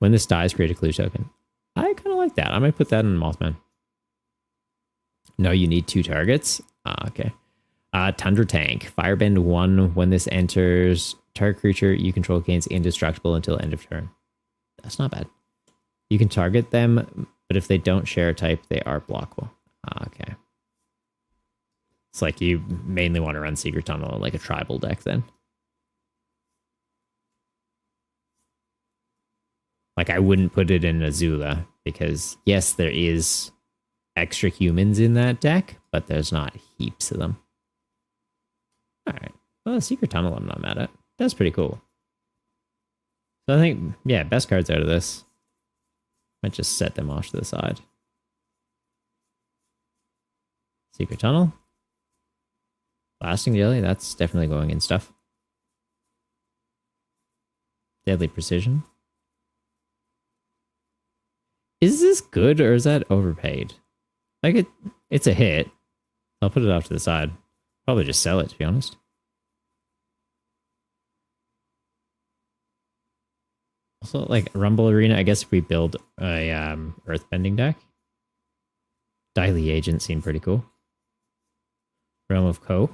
When this dies, create a clue token. I kind of like that. I might put that in Mothman. No, you need 2 targets. Okay. Tundra Tank. Firebend 1. When this enters, target creature you control gains indestructible until end of turn. That's not bad. You can target them, but if they don't share a type, they are blockable. Okay. It's like you mainly want to run Secret Tunnel like a tribal deck then. Like, I wouldn't put it in Azula because, yes, there is extra humans in that deck, but there's not heaps of them. Alright. Well, Secret Tunnel I'm not mad at. That's pretty cool. So I think, yeah, best cards out of this. Might just set them off to the side. Secret Tunnel. Blasting Jelly, that's definitely going in stuff. Deadly Precision. Is this good or is that overpaid? Like, it's a hit. I'll put it off to the side. Probably just sell it, to be honest. Also, like, Rumble Arena, I guess if we build a Earthbending deck. Daily Agent seemed pretty cool. Realm of Ko.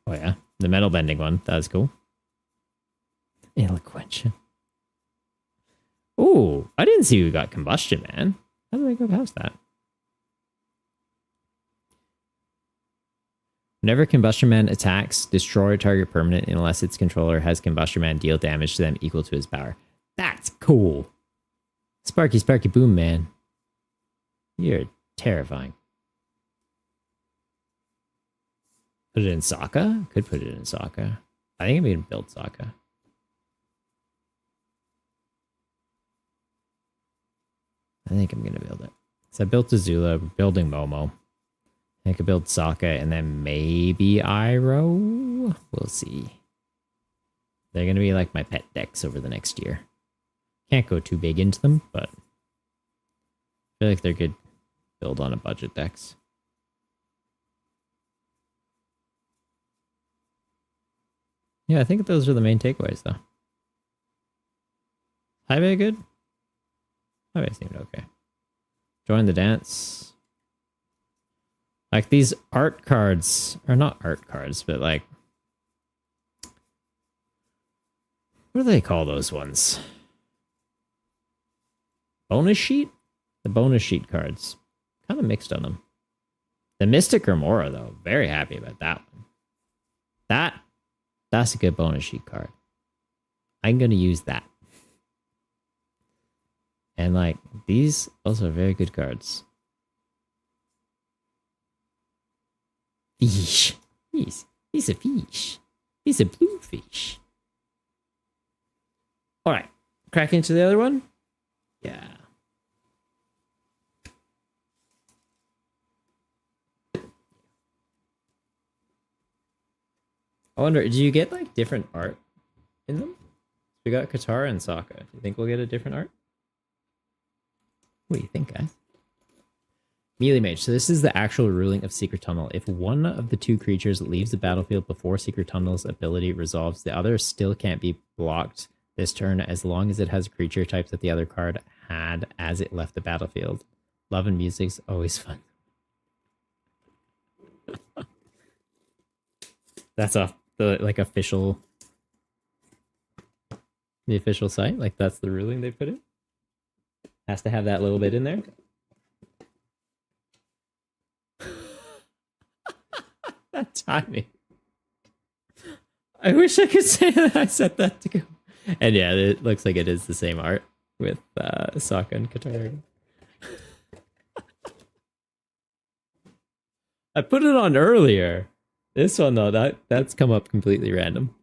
Oh yeah, the metal bending one. That was cool. Eloquentia. Ooh, I didn't see we got Combustion Man. How did I go past that? Whenever Combustion Man attacks, destroy a target permanent unless its controller has Combustion Man deal damage to them equal to his power. That's cool. Sparky, Sparky, Boom Man. You're terrifying. Put it in Sokka? Could put it in Sokka. I think I'm going to build Sokka. I think I'm going to build it. So I built Azula, we're building Momo. I could build Sokka and then maybe Iroh. We'll see. They're going to be like my pet decks over the next year. Can't go too big into them, but I feel like they're good build on a budget decks. Yeah, I think those are the main takeaways, though. Highway good? Highway seemed okay. Join the dance. Like, these art cards, or not art cards, but like, what do they call those ones? Bonus sheet? The bonus sheet cards. Kind of mixed on them. The Mystic Remora, though. Very happy about that one. That's a good bonus sheet card. I'm going to use that. And like, these also are very good cards. Fish. He's a fish. He's a blue fish. Alright. Crack into the other one? Yeah. I wonder, do you get like different art in them? We got Katara and Sokka. Do you think we'll get a different art? What do you think, guys? Melee Mage. So this is the actual ruling of Secret Tunnel. If one of the two creatures leaves the battlefield before Secret Tunnel's ability resolves, the other still can't be blocked this turn as long as it has creature types that the other card had as it left the battlefield. Love and music's always fun. That's off the like official, the official site. Like that's the ruling they put in. Has to have that little bit in there. That timing. I wish I could say that I set that to go. And yeah, it looks like it is the same art with Sokka and Katara. I put it on earlier. This one though, that's come up completely random.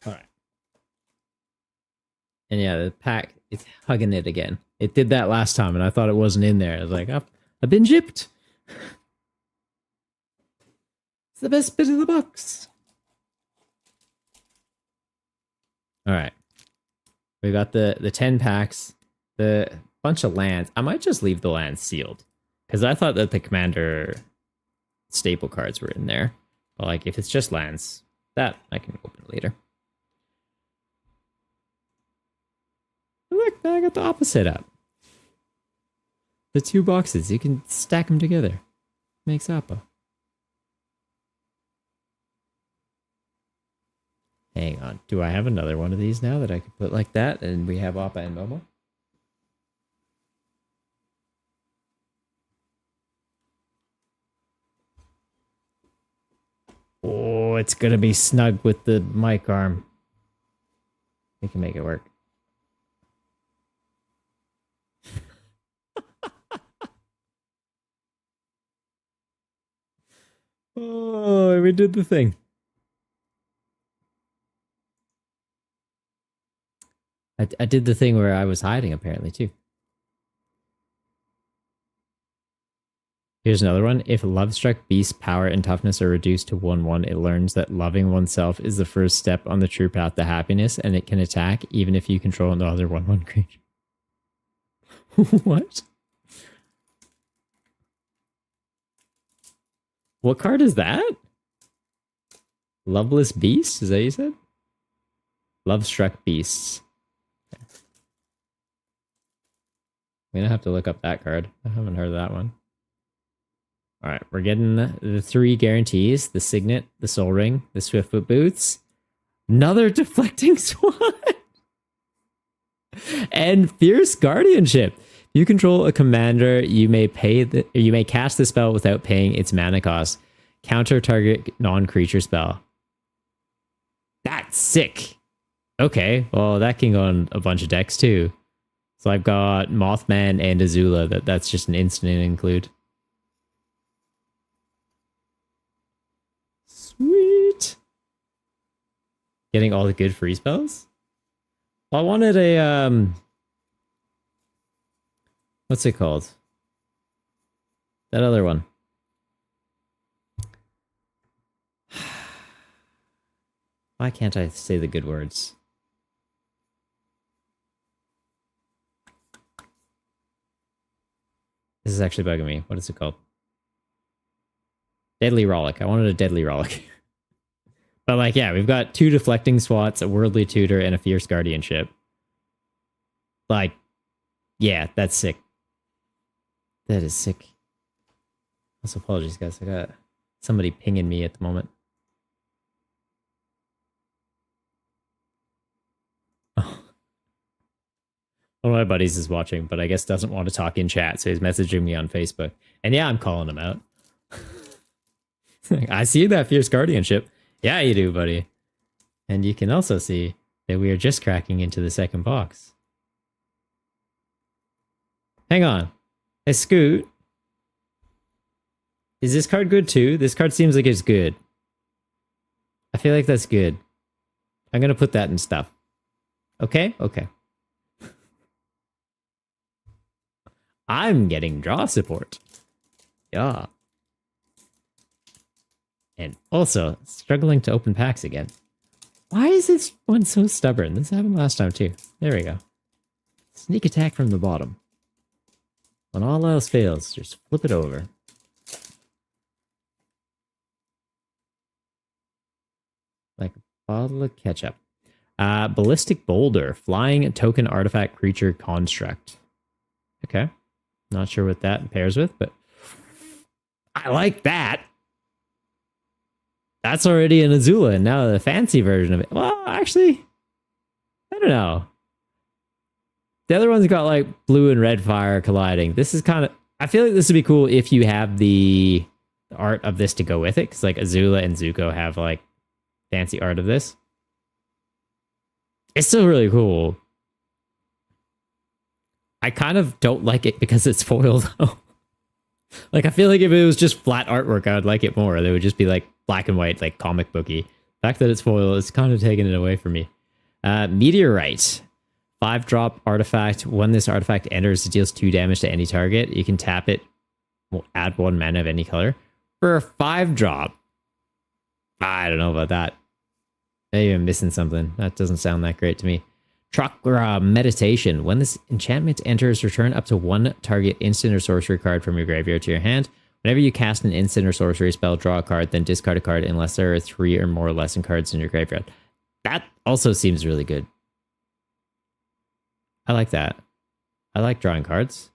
All right. And yeah, the pack, it's hugging it again. It did that last time, and I thought it wasn't in there. I was like, I've been gypped. It's the best bit of the box. All right. We got the 10 packs, the bunch of lands. I might just leave the lands sealed because I thought that the commander staple cards were in there. But like, if it's just lands, that I can open later. Look, I got the opposite up. The two boxes, you can stack them together. Makes Appa. Hang on. Do I have another one of these now that I could put like that and we have Appa and Momo? Oh, it's gonna be snug with the mic arm. We can make it work. Oh, we did the thing. I did the thing where I was hiding, apparently, too. Here's another one. If Love-Struck Beast's power and toughness are reduced to 1/1, it learns that loving oneself is the first step on the true path to happiness, and it can attack even if you control another 1/1 creature. What? What card is that? Loveless Beast? Is that what you said? Love-Struck Beasts. I'm gonna have to look up that card. I haven't heard of that one. All right, we're getting the 3 guarantees: the Signet, the Soul Ring, the Swiftfoot Boots, another Deflecting Swan, and Fierce Guardianship. If you control a commander, you may cast the spell without paying its mana cost. Counter target non-creature spell. That's sick. Okay, well that can go on a bunch of decks too. So I've got Mothman and Azula. That's just an instant include. Sweet. Getting all the good free spells? Well, I wanted a what's it called? That other one. Why can't I say the good words? This is actually bugging me. What is it called? Deadly Rollick. I wanted a Deadly Rollick. But like, yeah, we've got 2 Deflecting Swats, a Worldly Tutor, and a Fierce Guardianship. Like, yeah, that's sick. That is sick. Also, apologies, guys. I got somebody pinging me at the moment. Oh. One of my buddies is watching, but I guess doesn't want to talk in chat, so he's messaging me on Facebook. And yeah, I'm calling him out. I see that Fierce Guardianship. Yeah, you do, buddy. And you can also see that we are just cracking into the second box. Hang on. Hey, Scoot. Is this card good too? This card seems like it's good. I feel like that's good. I'm going to put that in stuff. Okay? Okay. I'm getting draw support. Yeah. And also, struggling to open packs again. Why is this one so stubborn? This happened last time too. There we go. Sneak attack from the bottom. When all else fails, just flip it over. Like a bottle of ketchup. Ballistic Boulder. Flying token artifact creature construct. Okay. Not sure what that pairs with, but I like that. That's already an Azula, and now the fancy version of it. Well, actually, I don't know. The other one's got like blue and red fire colliding. This is kind of... I feel like this would be cool if you have the art of this to go with it, because like Azula and Zuko have like fancy art of this. It's still really cool. I kind of don't like it because it's foiled though. Like, I feel like if it was just flat artwork, I would like it more. They would just be like black and white, like comic booky. The fact that it's foil is kind of taking it away from me. Meteorite. 5-drop artifact. When this artifact enters, it deals 2 damage to any target. You can tap it. We'll add 1 mana of any color. For a 5-drop. I don't know about that. Maybe I'm missing something. That doesn't sound that great to me. Chakra Meditation. When this enchantment enters, return up to 1 target instant or sorcery card from your graveyard to your hand. Whenever you cast an instant or sorcery spell, draw a card, then discard a card unless there are 3 or more lesson cards in your graveyard. That also seems really good. I like that. I like drawing cards.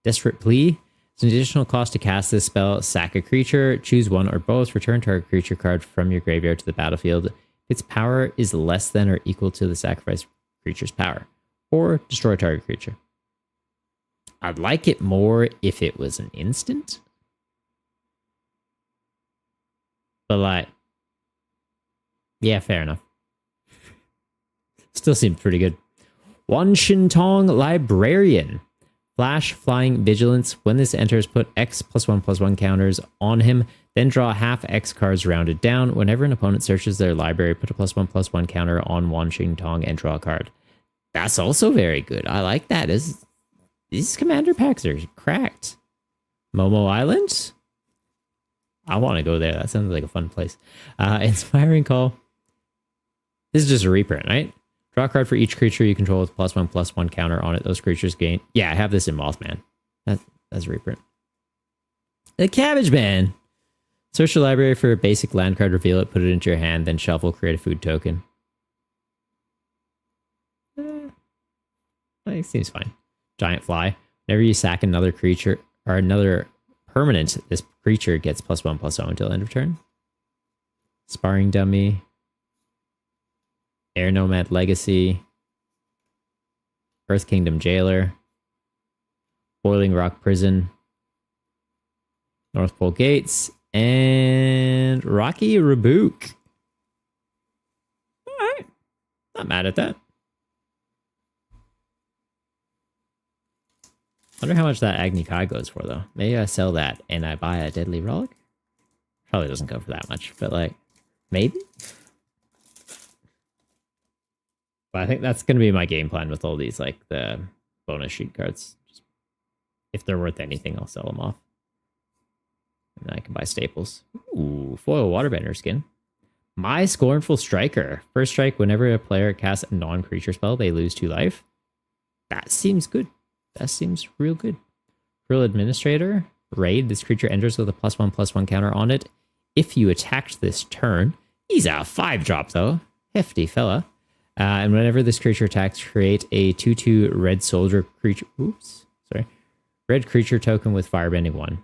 Desperate Plea. It's an additional cost to cast this spell. Sack a creature. Choose one or both. Return target creature card from your graveyard to the battlefield. Its power is less than or equal to the sacrificed creature's power. Or destroy target creature. I'd like it more if it was an instant. But like, yeah, fair enough. Still seems pretty good. Wan Shintong Librarian. Flash, Flying, Vigilance. When this enters, put X +1/+1 counters on him. Then draw half X cards rounded down. Whenever an opponent searches their library, put a +1/+1 counter on Wan Shintong and draw a card. That's also very good. I like that. These commander packs are cracked. Momo Island? I want to go there. That sounds like a fun place. Inspiring Call. This is just a reprint, right? Draw a card for each creature you control with +1/+1 counter on it. Those creatures gain... Yeah, I have this in Mothman. That's a reprint. The Cabbage Man. Search your library for a basic land card, reveal it, put it into your hand, then shuffle, create a food token. It seems fine. Giant Fly. Whenever you sack another creature or another permanent, this creature gets +1/+0 until end of turn. Sparring Dummy. Air Nomad Legacy. Earth Kingdom Jailer. Boiling Rock Prison. North Pole Gates. And Rocky Rabook. Alright. Not mad at that. Wonder how much that Agni Kai goes for, though. Maybe I sell that and I buy a Deadly Relic? Probably doesn't go for that much, but like, maybe? But I think that's going to be my game plan with all these, like, the bonus sheet cards. Just, if they're worth anything, I'll sell them off. And then I can buy staples. Ooh, foil Waterbender skin. My Scornful Striker. First strike, whenever a player casts a non-creature spell, they lose 2 life. That seems good. That seems real good. Cruel Administrator. Raid. This creature enters with a +1/+1 counter on it. If you attacked this turn, he's a 5-drop though. Hefty fella. And whenever this creature attacks, create a 2/2 red soldier creature. Oops. Sorry. Red creature token with firebending 1.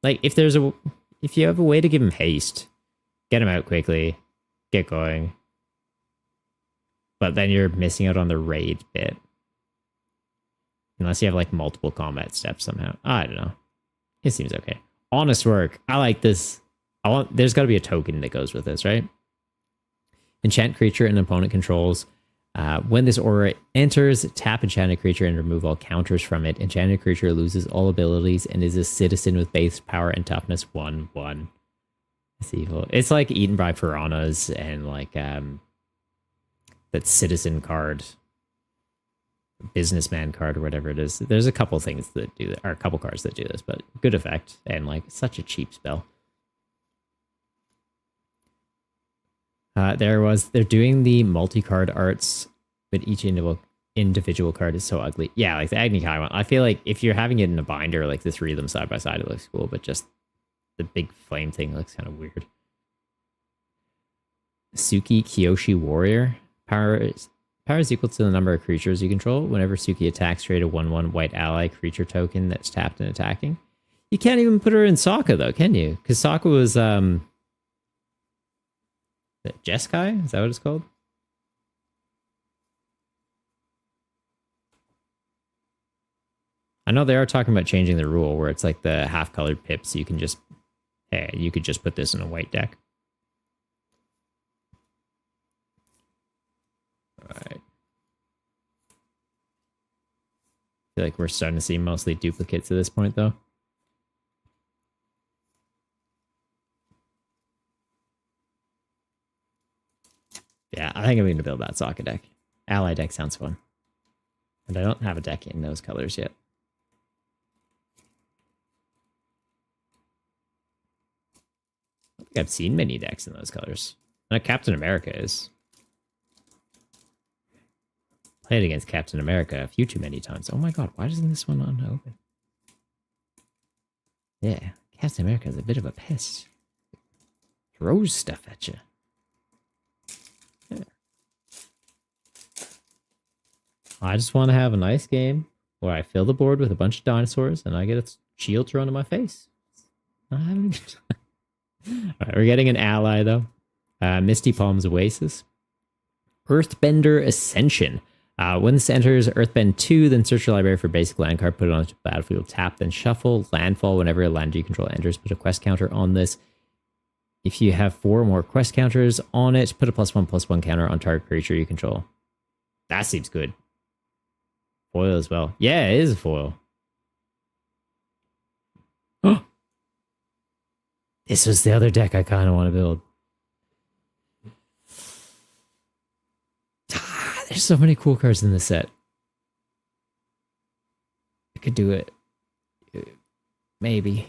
Like, if you have a way to give him haste, get him out quickly, get going. But then you're missing out on the raid bit. Unless you have like multiple combat steps somehow. I don't know. It seems okay. Honest work. I like this. There's got to be a token that goes with this, right? Enchant creature an opponent controls. When this aura enters, tap enchanted creature and remove all counters from it. Enchanted creature loses all abilities and is a citizen with base power and toughness 1/1. It's evil. It's like eaten by piranhas and like that citizen card. businessman card or whatever it is. There's a couple things that do that, or a couple cards that do this, but good effect and like such a cheap spell. They're doing the multi-card arts, but each individual card is so ugly. Yeah, like the Agni Kai one. I feel like if you're having it in a binder, like the three of them side by side, it looks cool, but just the big flame thing looks kind of weird. Suki Kyoshi Warrior. Power is equal to the number of creatures you control. Whenever Suki attacks, create a 1/1 white ally creature token that's tapped and attacking. You can't even put her in Sokka though, can you? Because Sokka was Jeskai? Is that what it's called? I know they are talking about changing the rule where it's like the half-colored pips. You can just, hey, you could just put this in a white deck. All right. I feel like we're starting to see mostly duplicates at this point, though. Yeah, I think I'm going to build that Sokka deck. Ally deck sounds fun. And I don't have a deck in those colors yet. I don't think I've seen many decks in those colors. Captain America is. Played against Captain America a few too many times. Oh my god, why doesn't this one open? Yeah, Captain America is a bit of a pest. Throws stuff at you. Yeah. I just want to have a nice game where I fill the board with a bunch of dinosaurs and I get a shield thrown in my face. Not having a good time. Alright, we're getting an ally though. Misty Palms Oasis. Earthbender Ascension. When this enters Earthbend 2, then search your library for basic land card, put it onto the battlefield, tap, then shuffle. Landfall, whenever a land you control enters, put a quest counter on this. If you have 4 or more quest counters on it, put a +1/+1 counter on target creature you control. That seems good. Foil as well. Yeah, it is a foil. This was the other deck I kind of want to build. There's so many cool cards in this set. I could do it. Maybe.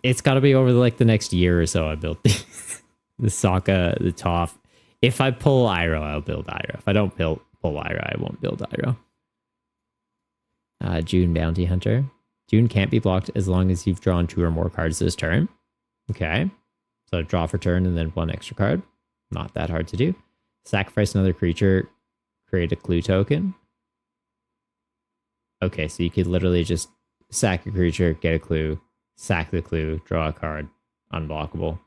It's got to be over like the next year or so I built the Sokka, the Toph. If I pull Iroh, I'll build Iroh. If I don't pull Iroh, I won't build Iroh. June Bounty Hunter. June can't be blocked as long as you've drawn 2 or more cards this turn. Okay. So draw for turn and then 1 extra card. Not that hard to do. Sacrifice another creature, create a clue token. Okay, so you could literally just sack a creature, get a clue, sack the clue, draw a card, unblockable.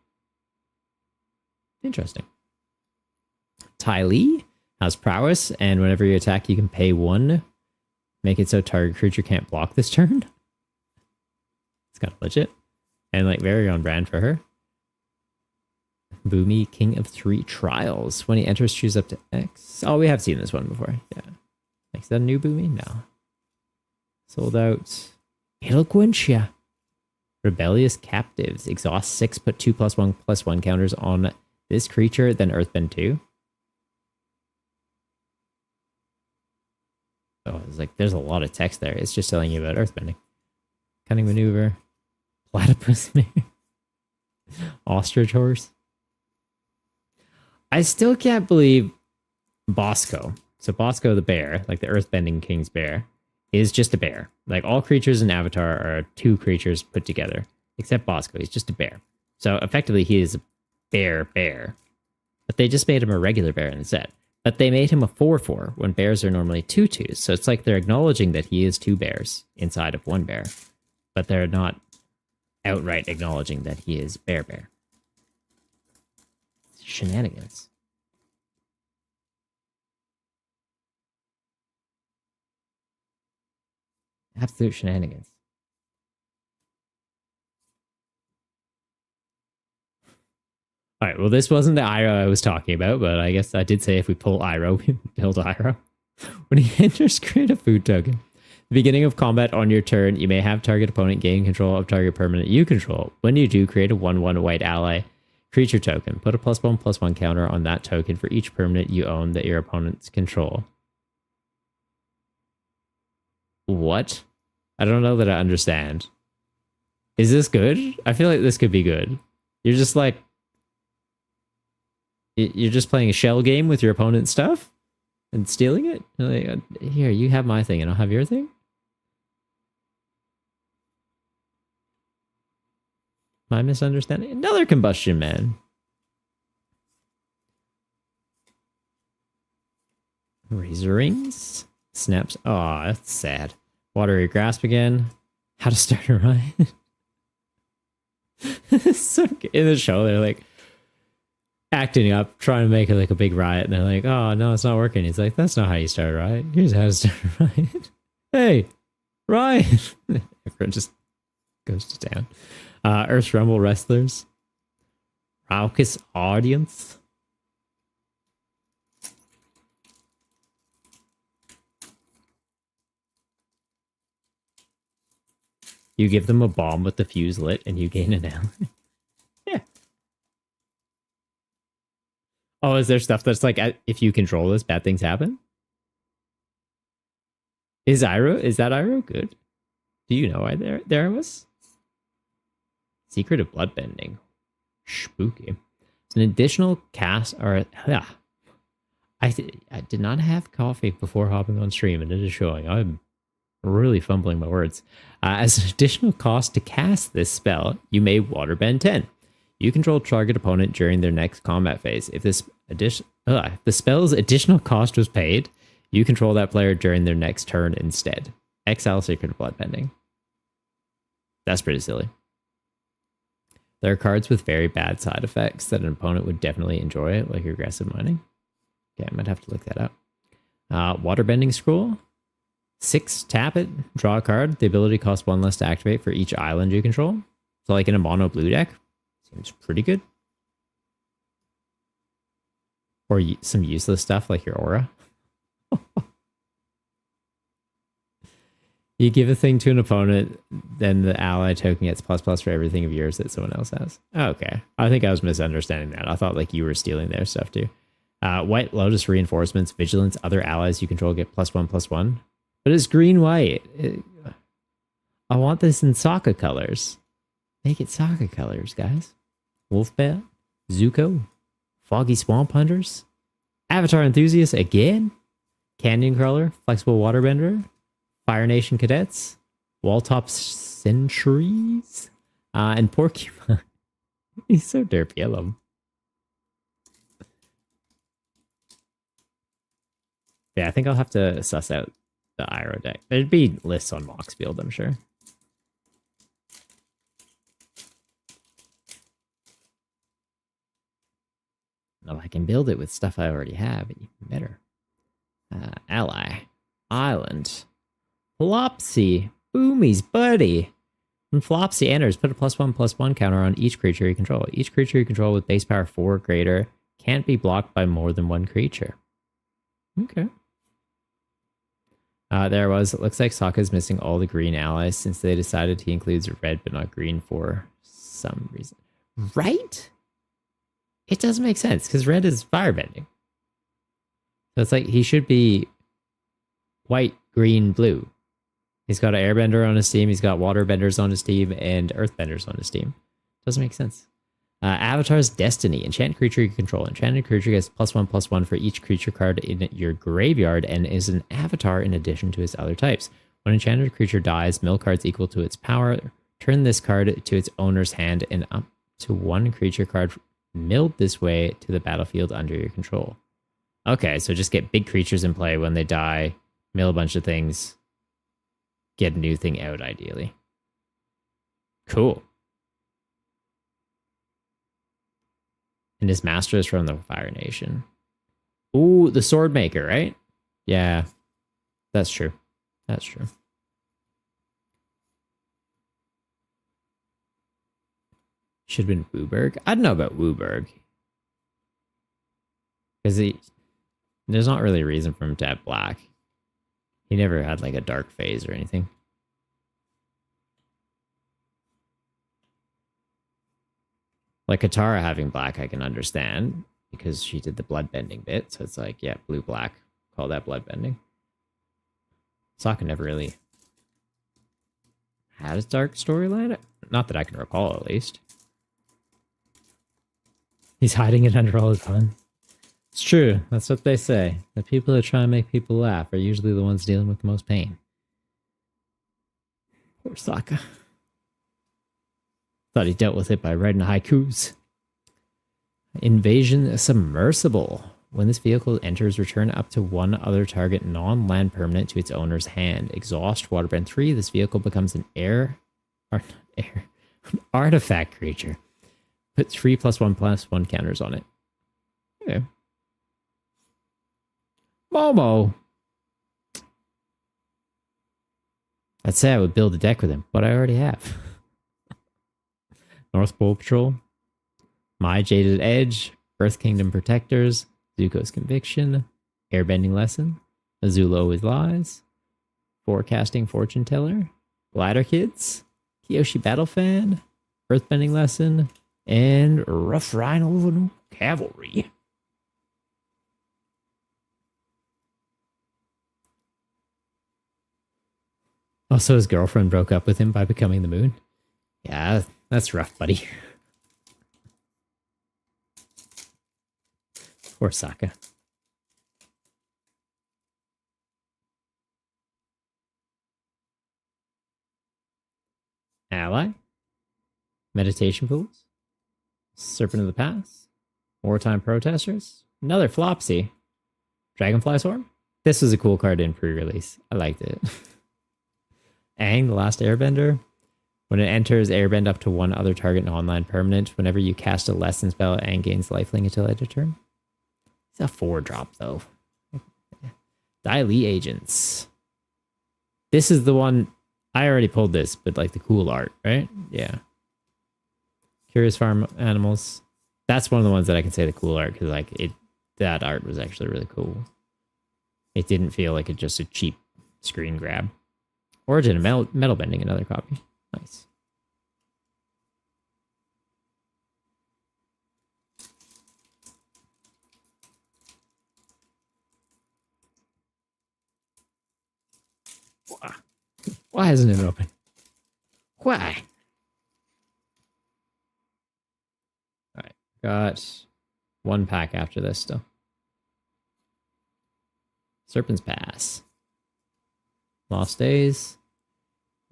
Interesting. Ty Lee has prowess, and whenever you attack, you can pay 1. Make it so target creature can't block this turn. It's kind of legit. And like very on brand for her. Boomy, King of 3 Trials. When he enters, choose up to X. Oh, we have seen this one before. Yeah. Is that a new Boomy? No. Sold out. Eloquentia. Rebellious Captives. Exhaust 6, put 2 +1/+1 counters on this creature, then Earthbend 2. Oh, it's like there's a lot of text there. It's just telling you about Earthbending. Cunning Maneuver. Platypus Mare. Ostrich Horse. I still can't believe Bosco. So Bosco the bear, like the Earthbending King's bear, is just a bear. Like all creatures in Avatar are 2 creatures put together, except Bosco. He's just a bear. So effectively, he is a bear. But they just made him a regular bear in the set. But they made him a 4/4 when bears are normally 2/2s. So it's like they're acknowledging that he is 2 bears inside of 1 bear. But they're not outright acknowledging that he is bear. Shenanigans. Absolute shenanigans. All right, well, this wasn't the Iroh I was talking about, but I guess I did say if we pull Iroh, we build Iroh. When he enters, create a food token. The beginning of combat on your turn, you may have target opponent gain control of target permanent you control. When you do, create a 1/1 white ally creature token. Put a +1/+1 counter on that token for each permanent you own that your opponents control. What? I don't know that I understand. Is this good? I feel like this could be good. You're just like... You're just playing a shell game with your opponent's stuff? And stealing it? Like, here, you have my thing and I'll have your thing? My misunderstanding? Another combustion man. Razor rings? Snaps. Oh, that's sad. Watery grasp again. How to start a riot. So in the show, they're like acting up, trying to make it like a big riot, and they're like, "Oh no, it's not working." He's like, "That's not how you start a riot. Here's how to start a riot." Hey, riot! Everyone just goes to town. Earth Rumble wrestlers. Raucous audience. You give them a bomb with the fuse lit and you gain an ally. Yeah. Oh, is there stuff that's like, if you control this, bad things happen? Is that Iroh good? Do you know why there was? Secret of Bloodbending. Spooky. It's an additional cast, or I did not have coffee before hopping on stream, and it is showing. I'm really fumbling my words. As an additional cost to cast this spell, you may waterbend 10. You control target opponent during their next combat phase. If this the spell's additional cost was paid, you control that player during their next turn instead. Exile Secret of Bloodbending. That's pretty silly. There are cards with very bad side effects that an opponent would definitely enjoy, like aggressive mining. Okay, I might have to look that up. Waterbending Scroll. 6, tap it, draw a card. The ability costs 1 less to activate for each island you control. So like in a mono blue deck, seems pretty good. Or some useless stuff like your aura. You give a thing to an opponent, then the ally token gets ++ for everything of yours that someone else has. Okay. I think I was misunderstanding that. I thought like you were stealing their stuff too. White Lotus reinforcements, vigilance, other allies you control get +1/+1. But it's green-white. I want this in Sokka colors. Make it Sokka colors, guys. Wolfbat, Zuko, Foggy Swamp Hunters, Avatar Enthusiast again, Canyon Crawler, Flexible Waterbender, Fire Nation Cadets, Walltop Sentries, and Porcupine. He's so derpy. I love him. Yeah, I think I'll have to suss out the Iroh deck. There'd be lists on Moxfield, I'm sure. No, I can build it with stuff I already have. Even better. Ally. Island. Flopsy. Boomies, buddy. When Flopsy enters, put a +1/+1 counter on each creature you control. Each creature you control with base power 4 or greater can't be blocked by more than one creature. Okay. There was. It looks like Sokka's missing all the green allies since they decided he includes red but not green for some reason. Right? It doesn't make sense because red is firebending. So it's like he should be white, green, blue. He's got an airbender on his team, he's got waterbenders on his team, and earthbenders on his team. Doesn't make sense. Avatar's Destiny. Enchant creature you control. Enchanted creature gets +1/+1 for each creature card in your graveyard and is an avatar in addition to its other types. When enchanted creature dies, mill cards equal to its power. Turn this card to its owner's hand and up to one creature card milled this way to the battlefield under your control. Okay, so just get big creatures in play when they die, mill a bunch of things, get a new thing out ideally. Cool. And his master is from the Fire Nation. Ooh, the Sword Maker, right? Yeah, that's true. That's true. Should have been Wooburg. I don't know about Wooburg. Because there's not really a reason for him to have black. He never had like a dark phase or anything. Like Katara having black, I can understand because she did the bloodbending bit. So it's like, yeah, blue, black, call that bloodbending. Sokka never really had a dark storyline? Not that I can recall, at least. He's hiding it under all his fun. It's true. That's what they say. The people that try and make people laugh are usually the ones dealing with the most pain. Poor Sokka. Thought he dealt with it by writing haikus. Invasion submersible. When this vehicle enters, return up to one other target non-land permanent to its owner's hand. Exhaust Waterbend 3. This vehicle becomes an artifact creature. Put 3+1/+1 counters on it. Okay. Momo. I'd say I would build a deck with him, but I already have. North Pole Patrol. My Jaded Edge. Earth Kingdom Protectors. Zuko's Conviction. Airbending Lesson. Azula Always Lies. Forecasting Fortune Teller. Glider Kids. Kyoshi Battle Fan. Earthbending Lesson. And Rough Rhino Cavalry. Also, his girlfriend broke up with him by becoming the moon. Yeah, that's rough, buddy. Poor Sokka. Ally. Meditation Pools. Serpent of the Pass. Wartime Protesters. Another Flopsy. Dragonfly Swarm. This was a cool card in pre-release. I liked it. Aang, the Last Airbender. When it enters, airbend up to one other target non-land permanent. Whenever you cast a lesson spell, Aang gains lifelink until end of turn. It's a 4-drop though. Dai Agents. This is the one I already pulled this, but like the cool art, right? Yeah. Curious Farm Animals. That's one of the ones that I can say the cool art because like that art was actually really cool. It didn't feel like it's just a cheap screen grab. Origin of Metal Bending, another copy. Nice. Why isn't it open? Why? Alright, got one pack after this still. Serpent's Pass. Lost Days.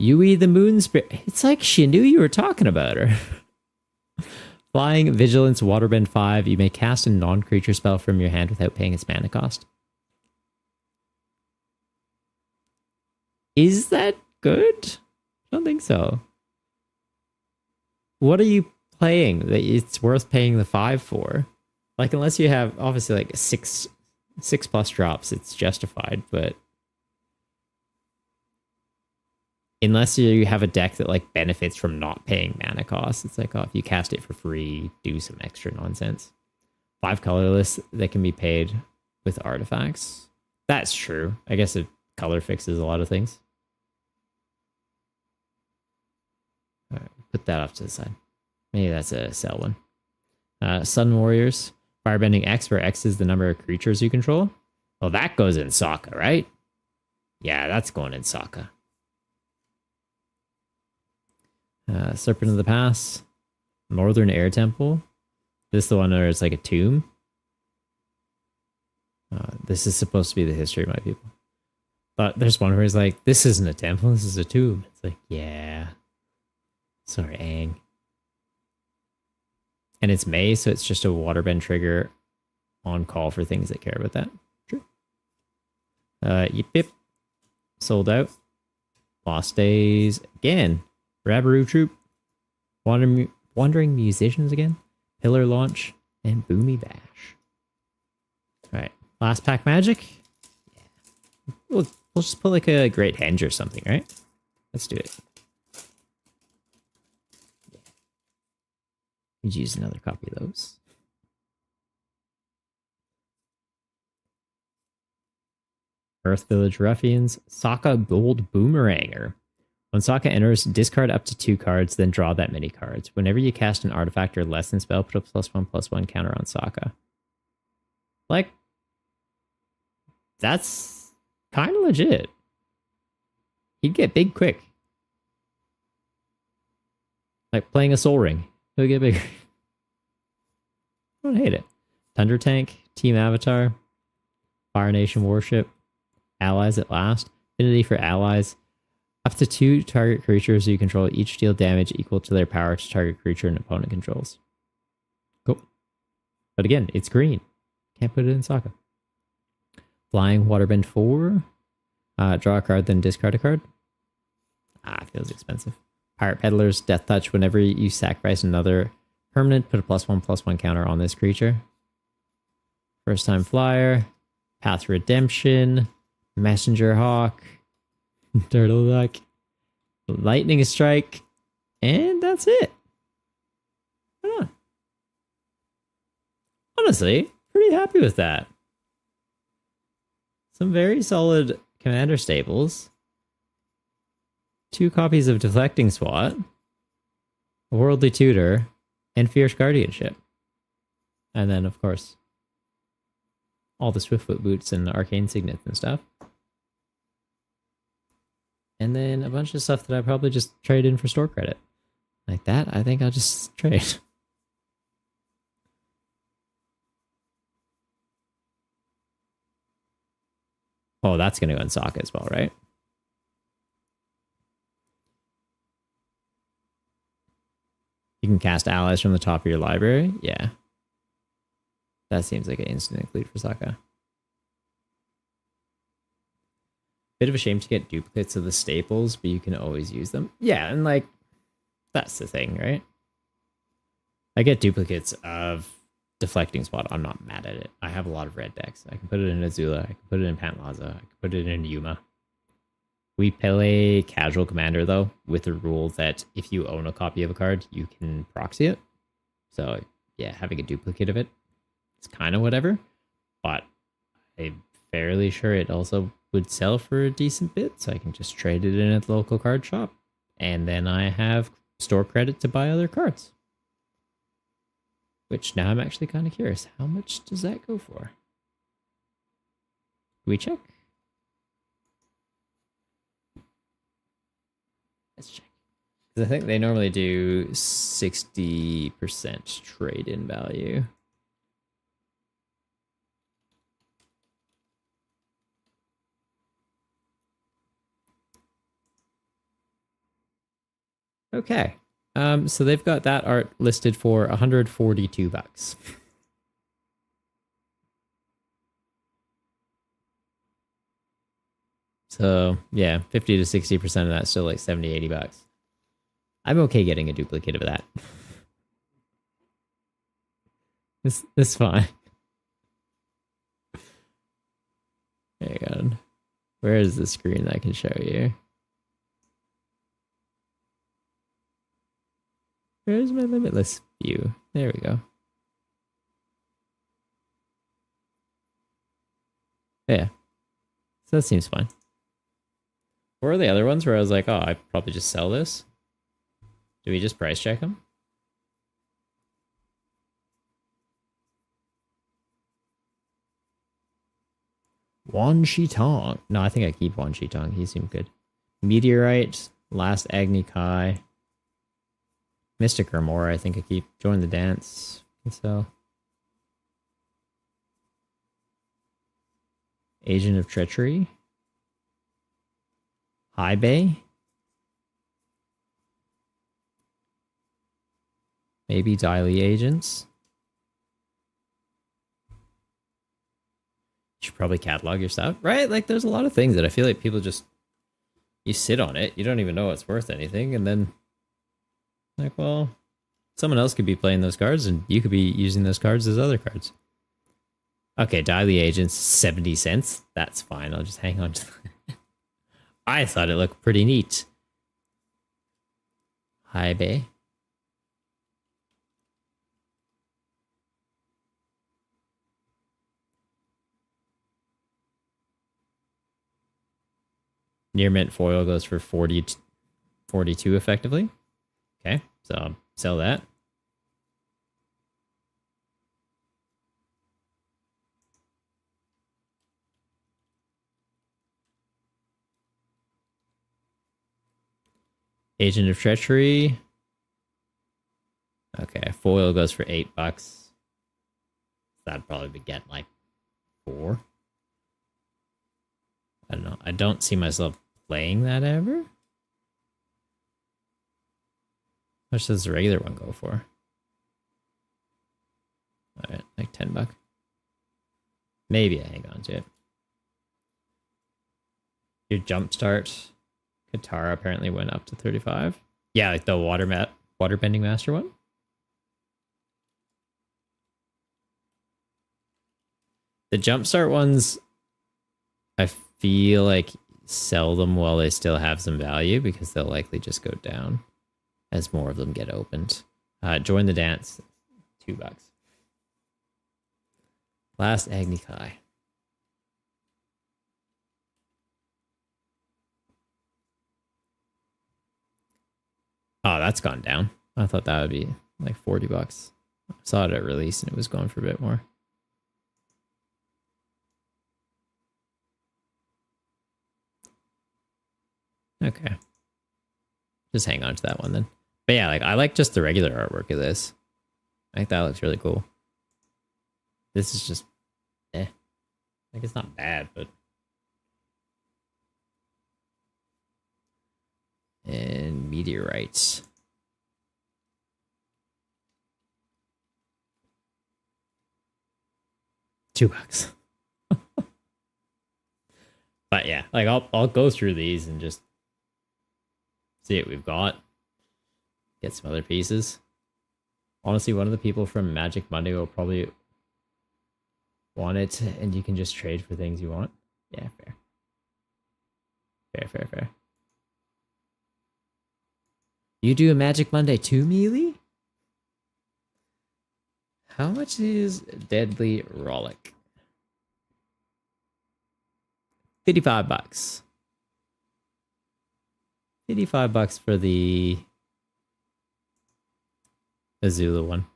Yui the Moon Spirit. It's like she knew you were talking about her. Flying Vigilance Waterbend 5. You may cast a non-creature spell from your hand without paying its mana cost. Is that good? I don't think so. What are you playing that it's worth paying the 5 for? Like, unless you have obviously like 6+ drops, it's justified, but unless you have a deck that like benefits from not paying mana costs, it's like, oh, if you cast it for free, do some extra nonsense. 5 colorless that can be paid with artifacts. That's true. I guess it color fixes a lot of things. All right, put that off to the side. Maybe that's a sell one. Sun Warriors. Firebending X, where X is the number of creatures you control. Well, that goes in Sokka, right? Yeah, that's going in Sokka. Serpent of the Pass. Northern Air Temple. This is the one where it's like a tomb. This is supposed to be the history of my people. But there's one where he's like, this isn't a temple, this is a tomb. It's like, yeah. Sorry, Aang. And it's May, so it's just a waterbend trigger on call for things that care about that. True. Yip Yip. Sold out. Lost Days. Again. Rabaroo Troop. Wandering Musicians again. Pillar Launch. And Boomy Bash. Alright. Last pack magic. Yeah. We'll just put like a Great Henge or something, right? Let's do it. Could use another copy of those. Earth Village Ruffians. Sokka Gold Boomeranger. When Sokka enters, discard up to 2 cards, then draw that many cards. Whenever you cast an artifact or lesson spell, put a +1/+1 counter on Sokka. Like, that's kind of legit. He'd get big quick. Like playing a Soul Ring. It'll get bigger. I don't hate it. Thunder Tank, Team Avatar, Fire Nation Warship, Allies at Last, Affinity for Allies. Up to 2 target creatures you control each deal damage equal to their power to target creature an opponent controls. Cool. But again, it's green. Can't put it in Sokka. Flying Waterbend 4. Draw a card, then discard a card. Feels expensive. Pirate Peddlers, Death Touch. Whenever you sacrifice another permanent, put a +1/+1 counter on this creature. First time flyer. Path Redemption. Messenger Hawk. Turtle Duck. Lightning Strike. And that's it. Honestly, pretty happy with that. Some very solid commander staples. 2 copies of Deflecting Swat, a Worldly Tutor, and Fierce Guardianship. And then, of course, all the Swiftfoot boots and Arcane Signets and stuff. And then a bunch of stuff that I probably just trade in for store credit. Like that, I think I'll just trade. Oh, that's going to go in Sokka as well, right? You can cast allies from the top of your library. Yeah. That seems like an instant include for Sokka. Bit of a shame to get duplicates of the staples, but you can always use them. Yeah, and like, that's the thing, right? I get duplicates of Deflecting Spot. I'm not mad at it. I have a lot of red decks. I can put it in Azula. I can put it in Pantlaza. I can put it in Yuma. We play Casual Commander, though, with the rule that if you own a copy of a card, you can proxy it. So, yeah, having a duplicate of it, it's kind of whatever. But I'm fairly sure it also would sell for a decent bit, so I can just trade it in at the local card shop. And then I have store credit to buy other cards. Which now I'm actually kind of curious. How much does that go for? Can we check? Let's check. Because I think they normally do 60% trade-in value. Okay. So they've got that art listed for $142. So yeah, 50 to 60% of that's still like 70, $80. I'm okay getting a duplicate of that. This fine. Hang on. Where is the screen that I can show you? Where's my limitless view? There we go. Yeah. So that seems fine. What are the other ones where I was like, oh, I'd probably just sell this? Do we just price check them? Wan Shitong. No, I think I keep Wan Shitong. He seemed good. Meteorite. Last Agni Kai. Mystic Armor, I think I keep. Join the Dance. And so. Agent of Treachery. High Bay. Maybe Daily Agents. You should probably catalog your stuff, right? Like, there's a lot of things that I feel like people just, you sit on it, you don't even know it's worth anything, and then, like, well, someone else could be playing those cards, and you could be using those cards as other cards. Okay, Daily Agents, 70 cents. That's fine, I'll just hang on to that. I thought it looked pretty neat. High Bay. Near mint foil goes for 42 effectively. Okay, so I'll sell that. Agent of Treachery. Okay, foil goes for $8. That'd probably be get like 4. I don't know. I don't see myself playing that ever. How much does the regular one go for? Alright, like $10. Maybe I hang on to it. Your jumpstart Katara apparently went up to 35. Yeah, like the waterbending master one. The jumpstart ones, I feel like sell them while they still have some value because they'll likely just go down as more of them get opened. Join the dance, $2. Last Agni Kai. Oh, that's gone down. I thought that would be like $40. I saw it at release and it was going for a bit more. Okay. Just hang on to that one then. But yeah, like I like just the regular artwork of this. I think that looks really cool. This is just like it's not bad, but and meteorites. $2. But yeah, like I'll go through these and just see what we've got. Get some other pieces. Honestly, one of the people from Magic Monday will probably want it, and you can just trade for things you want. Yeah, fair. Fair. You do a Magic Monday too, Mealy? How much is Deadly Rollick? $55. $55 for the Azula one. If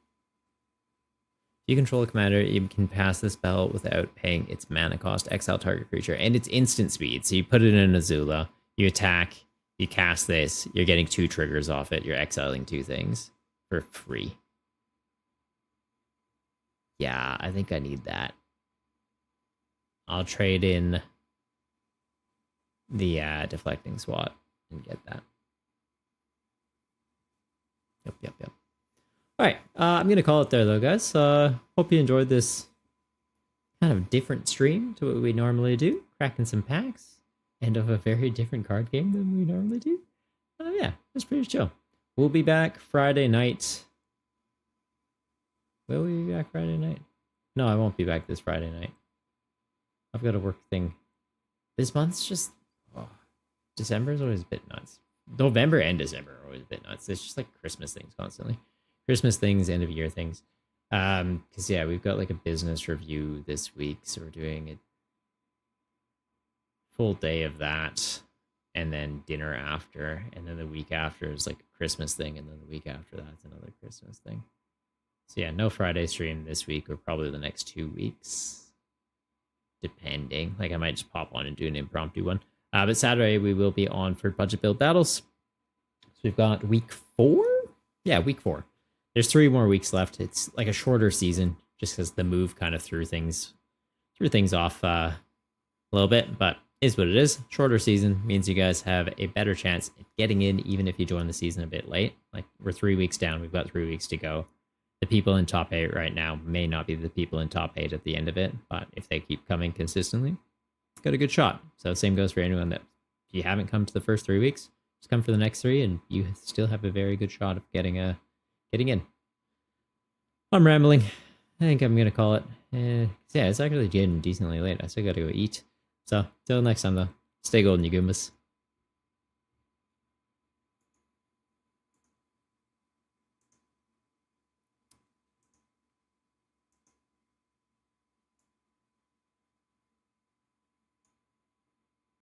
you control a commander, you can pass the spell without paying its mana cost, exile target creature, and its instant speed. So you put it in Azula, you attack, you cast this, you're getting 2 triggers off it, you're exiling 2 things for free. Yeah, I think I need that. I'll trade in the deflecting SWAT and get that. Yep. All right, I'm gonna call it there though, guys. Hope you enjoyed this kind of different stream to what we normally do, cracking some packs, and of a very different card game than we normally do. Yeah, it's pretty chill. We'll be back Friday night. Will we be back Friday night? No, I won't be back this Friday night. I've got a work thing. This month's just December is always a bit nuts. November and December are always a bit nuts. It's just like Christmas things constantly. Christmas things, end of year things. Because yeah, we've got like a business review this week, so we're doing a full day of that, and then dinner after, and then the week after is like a Christmas thing, and then the week after that's another Christmas thing. So yeah, no Friday stream this week or probably the next 2 weeks, depending. Like I might just pop on and do an impromptu one. But Saturday we will be on for budget build battles. So we've got week 4. Yeah, week 4. There's 3 more weeks left. It's like a shorter season, just because the move kind of threw things off a little bit, but is what it is. Shorter season means you guys have a better chance at getting in, even if you join the season a bit late. Like we're 3 weeks down, we've got 3 weeks to go. The people in top 8 right now may not be the people in top 8 at the end of it, but if they keep coming consistently, it's got a good shot. So same goes for anyone that, if you haven't come to the first 3 weeks, just come for the next 3 and you still have a very good shot of getting in. I'm rambling. I think I'm going to call it. Yeah, it's actually getting decently late. I still got to go eat. So, till next time though, stay golden, you Goombas.